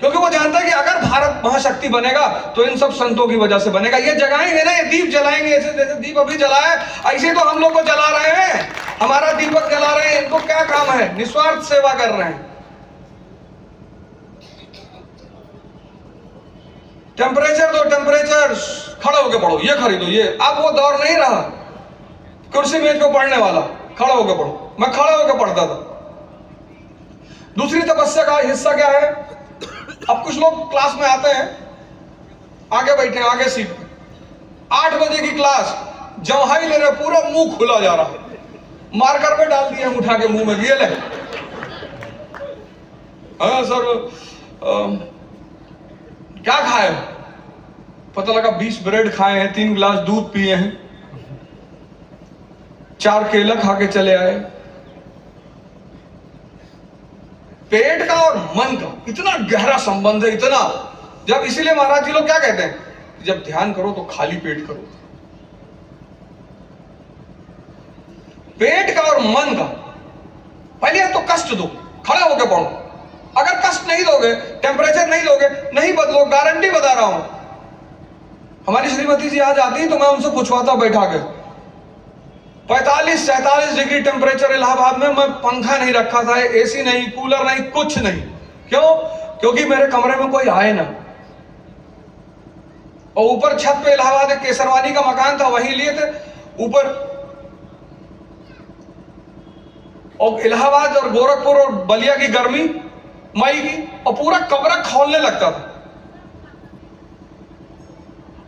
क्योंकि वो जानता है कि अगर भारत महाशक्ति बनेगा तो इन सब संतों की वजह से बनेगा। ये जगाएंगे ना, ये दीप जलाएंगे, ऐसे जैसे दीप अभी जलाए, ऐसे तो हम लोग को जला रहे हैं, हमारा दीपक जला रहे हैं। इनको क्या काम है? निस्वार्थ सेवा कर रहे हैं। टेम्परेचर दो, टेम्परेचर, खड़े होके पढ़ो, ये खरीदो, ये। अब वो दौर नहीं रहा कुर्सी मेज को पढ़ने वाला, खड़े होके पढ़ो। मैं खड़े होके पढ़ता था। दूसरी तपस्या का हिस्सा क्या है? अब कुछ लोग क्लास में आते हैं, आगे बैठे हैं, आगे सीट पे, 8 बजे की क्लास, जवाही ले रहे, पूरा मुंह खुला जा रहा है, मार्कर पे डाल दिए हम उठा के मुंह में, ये ले। हाँ सर, क्या खाए? पता लगा 20 ब्रेड खाए हैं, 3 गिलास दूध पिए हैं, 4 केला खा के चले आए। पेट का और मन का इतना गहरा संबंध है, इतना। जब, इसीलिए महाराज जी लोग क्या कहते हैं, जब ध्यान करो तो खाली पेट करो। पेट का और मन का पहले तो कष्ट दो, खड़े होकर पढ़ो। अगर कष्ट नहीं दोगे, टेम्परेचर नहीं लोगे, नहीं बदलो, गारंटी बता रहा हूं। हमारी श्रीमती जी आज आती तो मैं उनसे पूछवाता बैठा के, 45-47 डिग्री टेम्परेचर इलाहाबाद में, मैं पंखा नहीं रखा था, एसी नहीं, कूलर नहीं, कुछ नहीं। क्यों? क्योंकि मेरे कमरे में कोई आए ना। और ऊपर छत पे इलाहाबाद एक केसरवानी का मकान था, वहीं लिए थे ऊपर। और इलाहाबाद और गोरखपुर और बलिया की गर्मी मई की, और पूरा कमरा खौलने लगता था।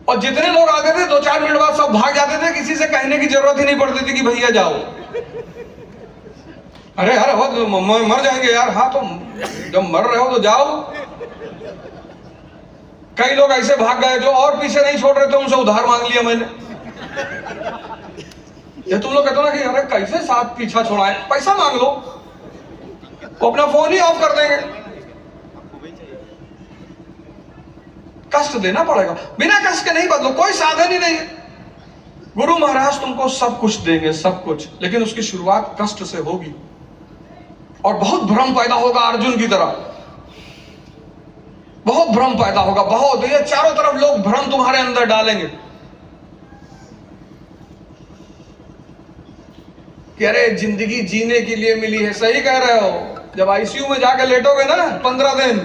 और जितने लोग आते थे 2-4 मिनट बाद सब भाग जाते थे, किसी से कहने की जरूरत ही नहीं पड़ती थी कि भैया जाओ। अरे यार मर जाएंगे यार। हाँ, तो जब मर रहे हो तो जाओ। कई लोग ऐसे भाग गए जो और पीछे नहीं छोड़ रहे थे, उनसे उधार मांग लिया मैंने। ये तुम लोग कहते हो ना कि अरे कैसे साथ पीछा छोड़ा है, पैसा मांग लो, वो अपना फोन ही ऑफ कर देंगे। कष्ट देना पड़ेगा, बिना कष्ट के नहीं बदलो, कोई साधन ही नहीं है। गुरु महाराज तुमको सब कुछ देंगे, सब कुछ, लेकिन उसकी शुरुआत कष्ट से होगी। और बहुत भ्रम पैदा होगा, अर्जुन की तरह बहुत भ्रम पैदा होगा, बहुत। ये चारों तरफ लोग भ्रम तुम्हारे अंदर डालेंगे कि अरे जिंदगी जीने के लिए मिली है। सही कह रहे हो। जब आईसीयू में जाके लेटोगे ना 15 दिन,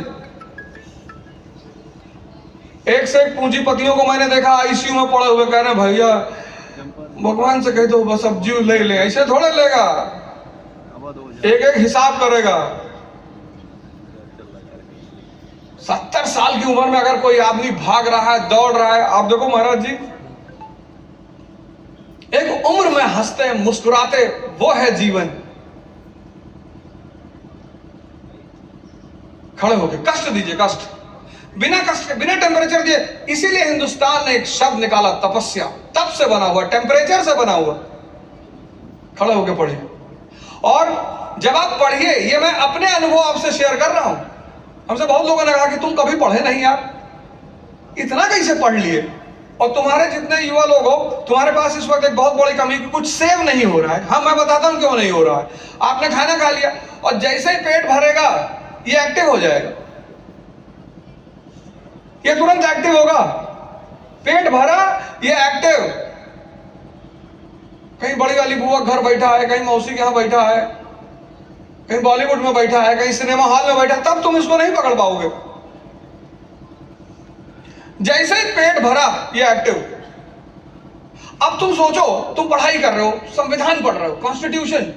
एक से एक पूंजीपतियों को मैंने देखा आईसीयू में पड़े हुए, कह रहे भैया भगवान से कह दो बस अब जीव ले ले। ऐसे थोड़े लेगा, एक एक हिसाब करेगा। 70 साल की उम्र में अगर कोई आदमी भाग रहा है, दौड़ रहा है, आप देखो महाराज जी, एक उम्र में हंसते मुस्कुराते, वो है जीवन। खड़े होके कष्ट दीजिए, कष्ट, बिना कष्ट के, बिना टेम्परेचर दिए। इसीलिए हिंदुस्तान ने एक शब्द निकाला, तपस्या। तप से बना हुआ, टेम्परेचर से बना हुआ। खड़े होके पढ़िए। और जब आप पढ़िए, ये मैं अपने अनुभव आपसे शेयर कर रहा हूं। हमसे बहुत लोगों ने कहा कि तुम कभी पढ़े नहीं यार, इतना कैसे पढ़ लिए? और तुम्हारे जितने युवा लोग हो, तुम्हारे पास इस वक्त एक बहुत बड़ी कमी, कुछ सेव नहीं हो रहा है। हाँ, मैं बताता हूं क्यों नहीं हो रहा है। आपने खाना खा लिया और जैसे ही पेट भरेगा ये एक्टिव हो जाएगा, ये तुरंत एक्टिव होगा। पेट भरा, ये एक्टिव। कहीं बड़ी वाली बुआ घर बैठा है, कहीं मौसी के यहां बैठा है, कहीं बॉलीवुड में बैठा है, कहीं सिनेमा हॉल में बैठा है, तब तुम इसको नहीं पकड़ पाओगे। जैसे ही पेट भरा ये एक्टिव। अब तुम सोचो, तुम पढ़ाई कर रहे हो, संविधान पढ़ रहे हो, कॉन्स्टिट्यूशन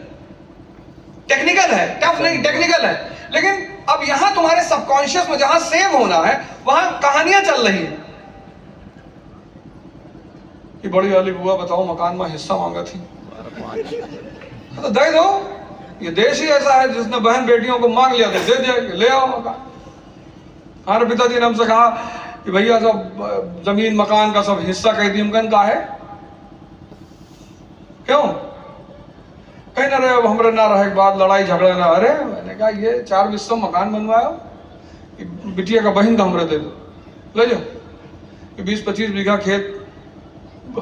टेक्निकल है, टफ नहीं, टेक्निकल है, लेकिन अब यहां तुम्हारे सबकॉन्शियस में जहां सेव होना है वहां कहानियां चल रही हैं कि बड़ी वाली बुआ बताओ मकान में हिस्सा मांगा थी, तो दे दो। ये देश ही ऐसा है जिसने बहन बेटियों को मांग लिया, दे दिया, ले आओ मकान। हमारे पिताजी ने हमसे कहा कि भैया सब जमीन मकान का सब हिस्सा कह दी, हमकन का है क्यों कहीं ना रहे, हमरे ना रहे बाद लड़ाई झगड़ा ना। अरे मैंने कहा ये 4 हिस्सों मकान बनवाया, बिटिया का बहन का हमरे दे दो, ले जाओ। 20-25 बीघा खेत,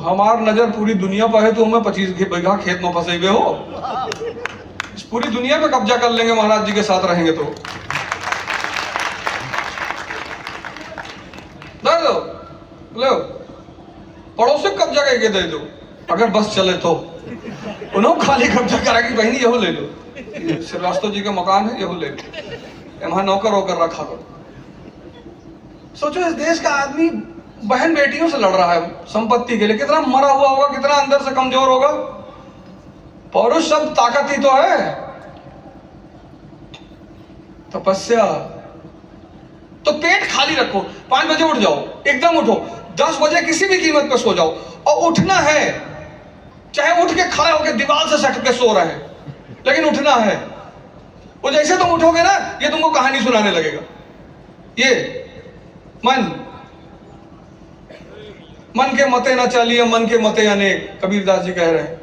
हमार नजर पूरी दुनिया पर है, तो हमें 25 बीघा खेत में फंसे हुए हो, इस पूरी दुनिया पे कब्जा कर लेंगे महाराज जी के साथ रहेंगे तो। दे दो, लो पड़ोसी कब्जा करके दे दो, अगर बस चले तो। उन्होंने खाली कब्जा करा कि बहनी यहो ले लो, श्रीवास्तव जी का मकान है, यहो ले लो, वहां नौकर होकर रखा करो। सोचो इस देश का आदमी बहन बेटियों से लड़ रहा है संपत्ति के लिए, कितना मरा हुआ होगा, कितना अंदर से कमजोर होगा। पौरुष शब्द ताकत ही तो है, तपस्या। तो पेट खाली रखो, 5 बजे उठ जाओ, एकदम उठो, 10 बजे किसी भी कीमत पर सो जाओ, और उठना है, चाहे उठ के खड़े होकर दीवार से सट के सो रहे हैं, लेकिन उठना है। वो जैसे तुम उठोगे ना, ये तुमको कहानी सुनाने लगेगा। ये मन के मते ना चलिए, मन के मते अनेक, कबीरदास जी कह रहे हैं।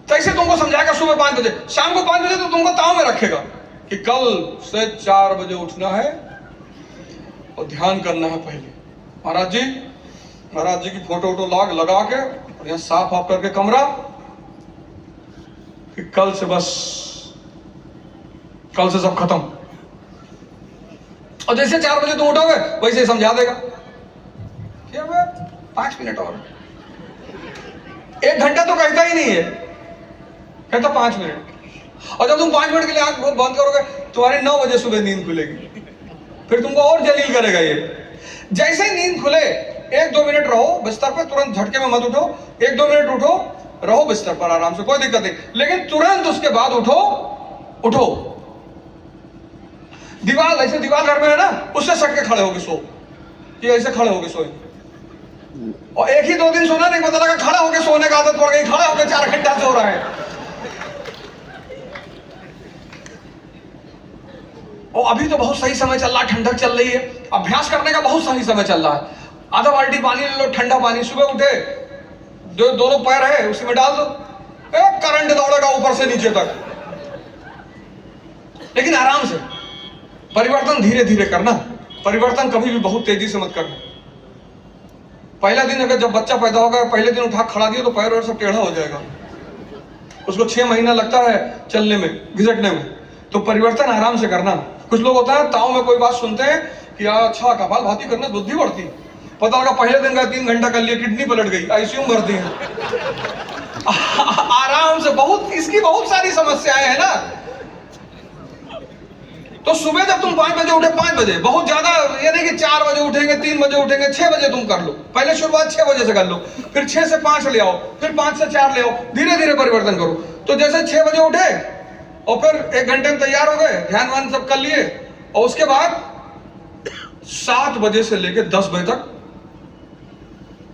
तो ऐसे तुमको समझाएगा सुबह 5 बजे, शाम को 5 बजे, तो तुमको ताव में रखेगा कि कल से 4 बजे उठना है और ध्यान करना है। पहले महाराज जी की फोटो लगा के और यहाँ साफ ऑफ करके कमरा, कि कल से सब खत्म। और जैसे 4 बजे तुम उठोगे वैसे ही समझा देगा कि अब 5 मिनट और, 1 घंटा तो कहता ही नहीं है, कहता 5 मिनट। और जब तुम 5 मिनट के लिए आंख बंद करोगे, तुम्हारी 9 बजे सुबह नींद खुलेगी, फिर तुमको और जलील करेगा ये। जैसे ही नींद खुले 1-2 मिनट रहो बिस्तर पर, तुरंत झटके में मत उठो, 1-2 मिनट उठो, रहो बिस्तर पर आराम से, कोई दिक्कत नहीं, लेकिन तुरंत उसके बाद उठो। ऐसे दीवार घर में है ना, उससे सट के खड़े होके सो, ये ऐसे खड़े होके सोए। और 1 ही 2 दिन सोना, नहीं पता लगा खड़ा होके सोने का आदत पड़ गई, खड़ा होकर 4 घंटा सो रहा है। और अभी तो बहुत सही समय चल रहा है, ठंडक चल रही है, अभ्यास करने का बहुत सही समय चल रहा है। आधा बाल्टी पानी ले लो, ठंडा पानी, सुबह उठे दोनों पैर है उसी में डाल दो, करंट दौड़ेगा ऊपर से नीचे तक। लेकिन आराम से, परिवर्तन धीरे धीरे करना, परिवर्तन कभी भी बहुत तेजी से मत करना। पहला दिन अगर जब बच्चा पैदा होगा, पहले दिन उठा खड़ा दिया तो पैर और सब टेढ़ा हो जाएगा, उसको 6 महीना लगता है चलने में, घिसटने में। तो परिवर्तन आराम से करना। कुछ लोग होता है ताऊ में कोई बात सुनते हैं कि अच्छा कपालभाति करने से बुद्धि बढ़ती, पता लगा पहले दिन का 3 घंटा कर लिया, किडनी पलट गई, आईसीयू में भर्ती है। आराम से, इसकी बहुत सारी समस्याएं हैं ना। तो सुबह जब तुम 5 बजे उठे, 5 बजे, बहुत ज्यादा ये नहीं कि 4 बजे उठेंगे, 3 बजे उठेंगे, 6 बजे तुम कर लो। पहले शुरुआत 6 बजे से कर लो, फिर 6 से 5 ले आओ, फिर 5 से 4 ले आओ, धीरे धीरे परिवर्तन करो। तो जैसे 6 बजे उठे और फिर 1 घंटे में तैयार हो गए, ध्यान सब कर लिए, और उसके बाद 7 बजे से लेकर 10 बजे तक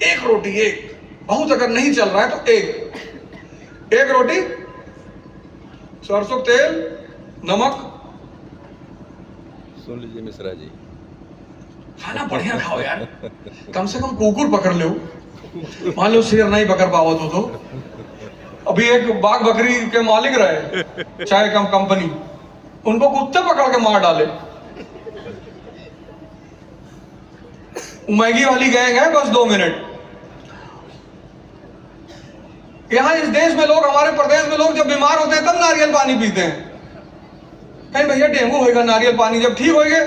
1 रोटी, बहुत अगर नहीं चल रहा है तो 1 रोटी, सरसों तेल, नमक। सुन लीजिए मिश्रा जी, खाना बढ़िया खाओ यार, कम से कम कुकुर पकड़ लो, मान लो शेर नहीं पकड़ पाओ तो। अभी एक बाघ बकरी के मालिक रहे, चाहे कंपनी, उनको कुत्ते पकड़ के मार डाले। मैगी वाली गैंग है, बस 2 मिनट। यहां इस देश में लोग, हमारे प्रदेश में लोग जब बीमार होते हैं तब नारियल पानी पीते हैं। कहीं भैया डेंगू होगा, नारियल पानी जब ठीक होंगे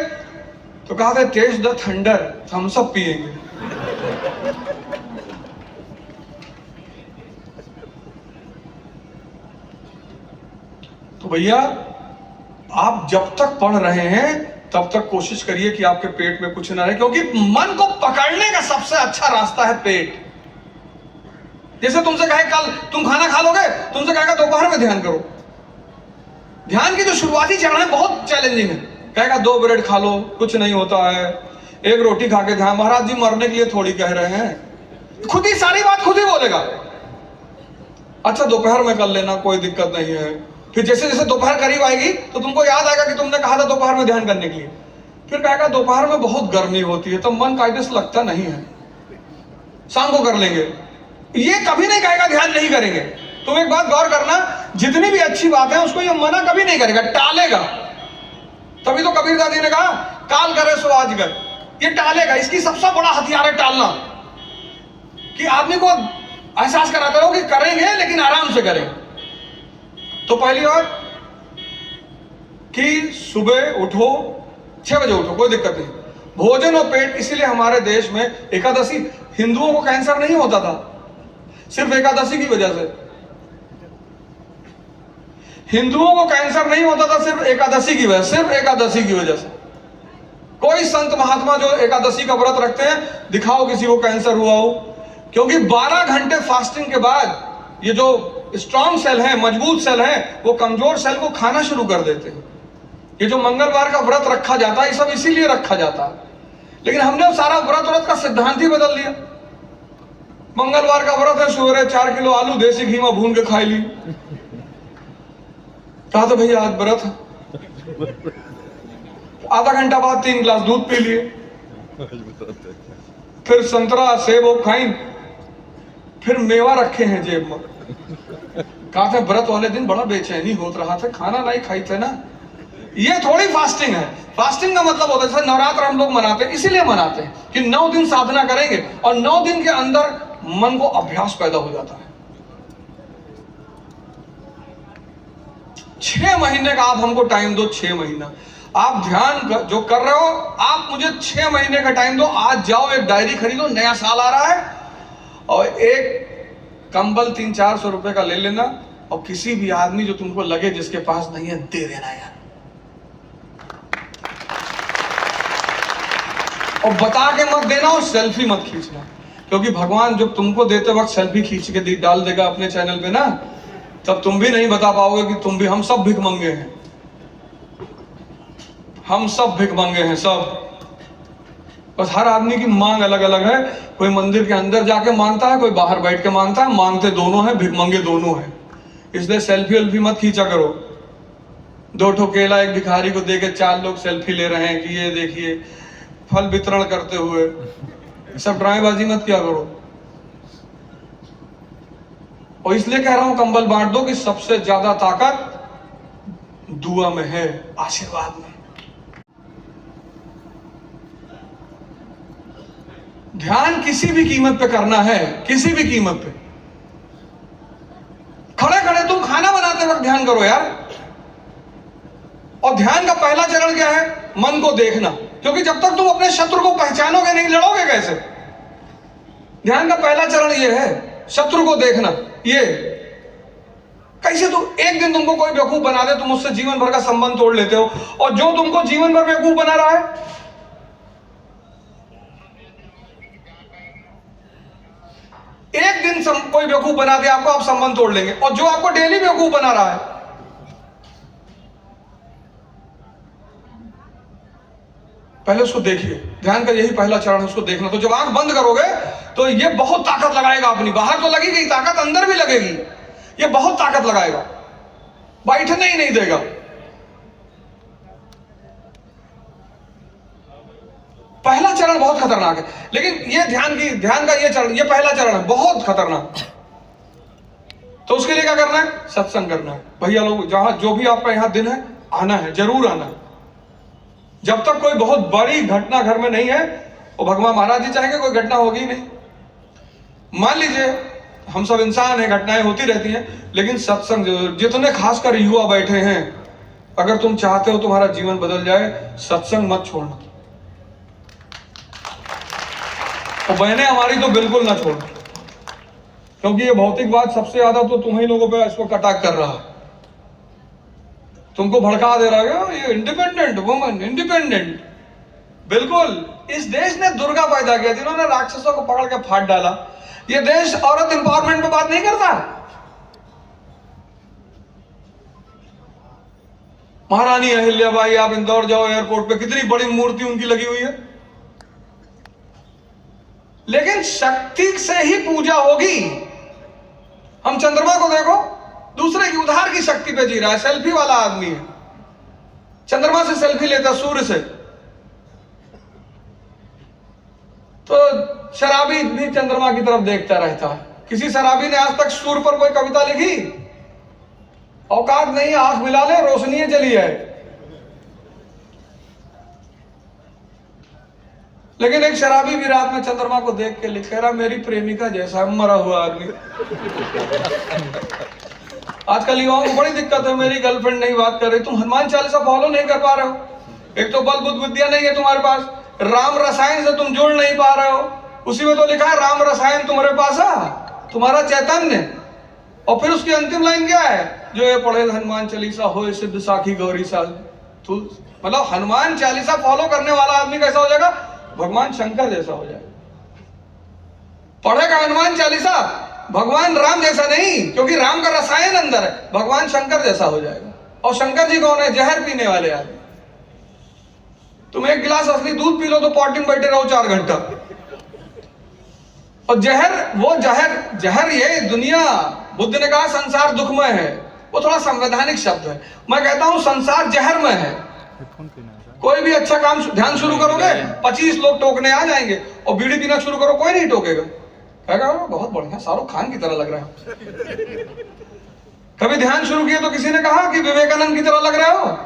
तो कहा था टेस्ट द थंडर, हम सब पिएंगे। तो भैया आप जब तक पढ़ रहे हैं तब तक कोशिश करिए कि आपके पेट में कुछ ना रहे, क्योंकि मन को पकड़ने का सबसे अच्छा रास्ता है पेट। जैसे तुमसे कहे कल तुम खाना खा लोगे, तुमसे कहेगा दोपहर में ध्यान करो। ध्यान की जो शुरुआती चरण है बहुत चैलेंजिंग है। कहेगा 2 ब्रेड खा लो, कुछ नहीं होता है, 1 रोटी खा के ध्यान। महाराज जी मरने के लिए थोड़ी कह रहे हैं, खुद ही सारी बात खुद ही बोलेगा। अच्छा दोपहर में कर लेना, कोई दिक्कत नहीं है। फिर जैसे जैसे दोपहर करीब आएगी तो तुमको याद आएगा कि तुमने कहा था दोपहर में ध्यान करने के लिए। फिर कहेगा दोपहर में बहुत गर्मी होती है, तो मन कायदे से लगता नहीं है, शाम को कर लेंगे। ये कभी नहीं कहेगा ध्यान नहीं करेंगे। तुम एक बात गौर करना, जितनी भी अच्छी बात है उसको ये मना कभी नहीं करेगा, टालेगा। तभी तो कबीर दादी ने कहा काल करे सो आज कर, ये टालेगा। इसकी सबसे बड़ा हथियार है टालना, कि आदमी को एहसास कराते रहो कि करेंगे लेकिन आराम से करेंगे। तो पहली बात कि सुबह उठो, 6 बजे उठो, कोई दिक्कत नहीं। भोजन और पेट, इसीलिए हमारे देश में एकादशी, हिंदुओं को कैंसर नहीं होता था सिर्फ एकादशी की वजह से। हिंदुओं को कैंसर नहीं होता था सिर्फ एकादशी की वजह, सिर्फ एकादशी की वजह से। कोई संत महात्मा जो एकादशी का व्रत रखते हैं, दिखाओ किसी को कैंसर हुआ हो। क्योंकि 12 घंटे फास्टिंग के बाद ये जो स्ट्रॉन्ग सेल है, मजबूत सेल है, वो कमजोर सेल को खाना शुरू कर देते हैं। ये जो मंगलवार का व्रत रखा जाता है, ये सब इसीलिए रखा जाता है। लेकिन हमने सारा व्रत का सिद्धांत ही बदल दिया। मंगलवार का व्रत है, सवेरे 4 किलो आलू देसी घी में भून के खाई ली। कहा तो भैया आज व्रत है। आधा घंटा बाद 3 गिलास दूध पी लिए, फिर संतरा सेब और खाई, फिर मेवा रखे हैं जेब में। कहा था व्रत वाले दिन बड़ा बेचैनी होत रहा था, खाना नहीं खाई थे ना। ये थोड़ी फास्टिंग है। फास्टिंग का मतलब होता है, जैसे नवरात्र हम लोग मनाते हैं, इसीलिए मनाते हैं कि 9 दिन साधना करेंगे और 9 दिन के अंदर मन को अभ्यास पैदा हो जाता है। 6 महीने का आप हमको टाइम दो, 6 महीना आप ध्यान जो कर रहे हो, आप मुझे 6 महीने का टाइम दो। आज जाओ एक डायरी खरीदो, नया साल आ रहा है, और एक कंबल 300-400 रुपए का ले लेना, और किसी भी आदमी जो तुमको लगे जिसके पास नहीं है दे देना यार। और बता के मत देना, और सेल्फी मत खींचना, क्योंकि भगवान जब तुमको देते वक्त सेल्फी खींच के डाल देगा अपने चैनल पे ना, तब तुम भी नहीं बता पाओगे कि तुम भी, हम सब भिखमंगे हैं, हम सब भिखमंगे हैं सब। बस हर आदमी की मांग अलग अलग है। कोई मंदिर के अंदर जाके मांगता है, कोई बाहर बैठ के मांगता है, मांगते दोनों हैं, भिखमंगे दोनों हैं। इसलिए सेल्फी वेल्फी मत खींचा करो। 2 ठो केला एक भिखारी को देके 4 लोग सेल्फी ले रहे हैं कि ये देखिए फल वितरण करते हुए, सब ड्रामेबाजी मत किया करो। और इसलिए कह रहा हूं कंबल बांट दो कि सबसे ज्यादा ताकत दुआ में है, आशीर्वाद में। ध्यान किसी भी कीमत पे करना है, किसी भी कीमत पे। खड़े खड़े तुम खाना बनाते वक्त ध्यान करो यार। और ध्यान का पहला चरण क्या है? मन को देखना। क्योंकि जब तक तुम अपने शत्रु को पहचानोगे नहीं, लड़ोगे कैसे? ध्यान का पहला चरण यह है, शत्रु को देखना। ये कैसे? तुम एक दिन तुमको कोई बेवकूफ बना दे, तुम उससे जीवन भर का संबंध तोड़ लेते हो। और जो तुमको जीवन भर बेवकूफ बना रहा है, एक दिन कोई बेवकूफ बना दे आपको, आप संबंध तोड़ लेंगे। और जो आपको डेली बेवकूफ बना रहा है, पहले उसको देखिए। ध्यान का यही पहला चरण है, उसको देखना। तो जब आंख बंद करोगे तो ये बहुत ताकत लगाएगा अपनी। बाहर तो लगी गई ताकत, अंदर भी लगेगी। ये बहुत ताकत लगाएगा, बैठने ही नहीं देगा। पहला चरण बहुत खतरनाक है। लेकिन ये ध्यान का ये चरण, ये पहला चरण है, बहुत खतरनाक। तो उसके लिए क्या करना है? सत्संग करना है। भैया लोग, जहां जो भी आपका यहां दिन है, आना है, जरूर आना है। जब तक कोई बहुत बड़ी घटना घर में नहीं है, वो भगवान महाराज जी चाहेंगे कोई घटना होगी नहीं। मान लीजिए हम सब इंसान हैं, घटनाएं होती रहती हैं, लेकिन सत्संग जरूर। जितने खासकर युवा बैठे हैं, अगर तुम चाहते हो तुम्हारा जीवन बदल जाए, सत्संग मत छोड़ना। और बहनें हमारी तो बिल्कुल ना छोड़ना, क्योंकि ये भौतिकवाद सबसे ज्यादा तो तुम्हीं लोगों पे इस वक्त अटैक कर रहा है। तुमको भड़का दे रहा है ये इंडिपेंडेंट वुमन, इंडिपेंडेंट। बिल्कुल, इस देश ने दुर्गा पैदा किया, जिन्होंने राक्षसों को पकड़ के फाड़ डाला। ये देश औरत इंपावरमेंट पे बात नहीं करता। महारानी अहिल्याबाई, आप इंदौर जाओ एयरपोर्ट पे, कितनी बड़ी मूर्ति उनकी लगी हुई है। लेकिन शक्ति से ही पूजा होगी। हम चंद्रमा को देखो, दूसरे की उधार की शक्ति पे जी रहा है, सेल्फी वाला आदमी है, चंद्रमा से सेल्फी लेता, सूर्य से। तो शराबी भी चंद्रमा की तरफ देखता रहता है। किसी शराबी ने आज तक सूर्य पर कोई कविता लिखी? औकात नहीं, आंख मिला ले, रोशनी जली है। लेकिन एक शराबी भी रात में चंद्रमा को देख के लिख रहा, मेरी प्रेमिका जैसा मरा हुआ आदमी। आजकल युवाओं को बड़ी दिक्कत है, मेरी गर्लफ्रेंड नहीं बात कर रही। तुम हनुमान चालीसा फॉलो नहीं कर पा रहे हो। एक तो बल बुद्ध विद्या नहीं है तुम्हारे पास, राम रसायन से तुम जुड़ नहीं पा रहे हो। उसी में तो लिखा है राम रसायन तुम्हारे पास है, तुम्हारा चैतन्य। और फिर उसकी अंतिम लाइन क्या है? जो ये पढ़े हनुमान चालीसा हो सिद्ध साखी गौरी सा। तो मतलब हनुमान चालीसा फॉलो करने वाला आदमी कैसा हो जाएगा? भगवान शंकर जैसा हो जाएगा। पढ़ेगा हनुमान चालीसा, भगवान राम जैसा नहीं, क्योंकि राम का रसायन अंदर है, भगवान शंकर जैसा हो जाएगा। और शंकर जी कौन है? जहर पीने वाले आदमी। तुम एक गिलास असली दूध पी लो तो पॉटी में बैठे रहो 4 घंटा। और जहर, वो जहर ये दुनिया, बुद्ध ने कहा संसार दुखमय है, वो थोड़ा संवैधानिक शब्द है। मैं कहता हूं संसार जहरमय है। कोई भी अच्छा काम ध्यान शुरू करोगे 25 लोग टोकने आ जाएंगे, और बीड़ी पीना शुरू करो कोई नहीं टोकेगा, कहेगा बहुत बढ़िया, शाहरुख खान की तरह लग रहा है। कभी ध्यान शुरू किया तो किसी ने कहा कि विवेकानंद की तरह लग रहे हो?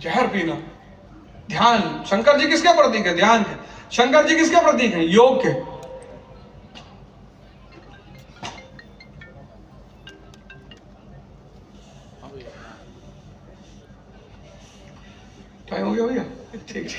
जहर पीना, ध्यान। शंकर जी किसके प्रतीक है? ध्यान के। शंकर जी किसके प्रतीक है? योग के। टाइम हो गया भैया? ठीक ठीक।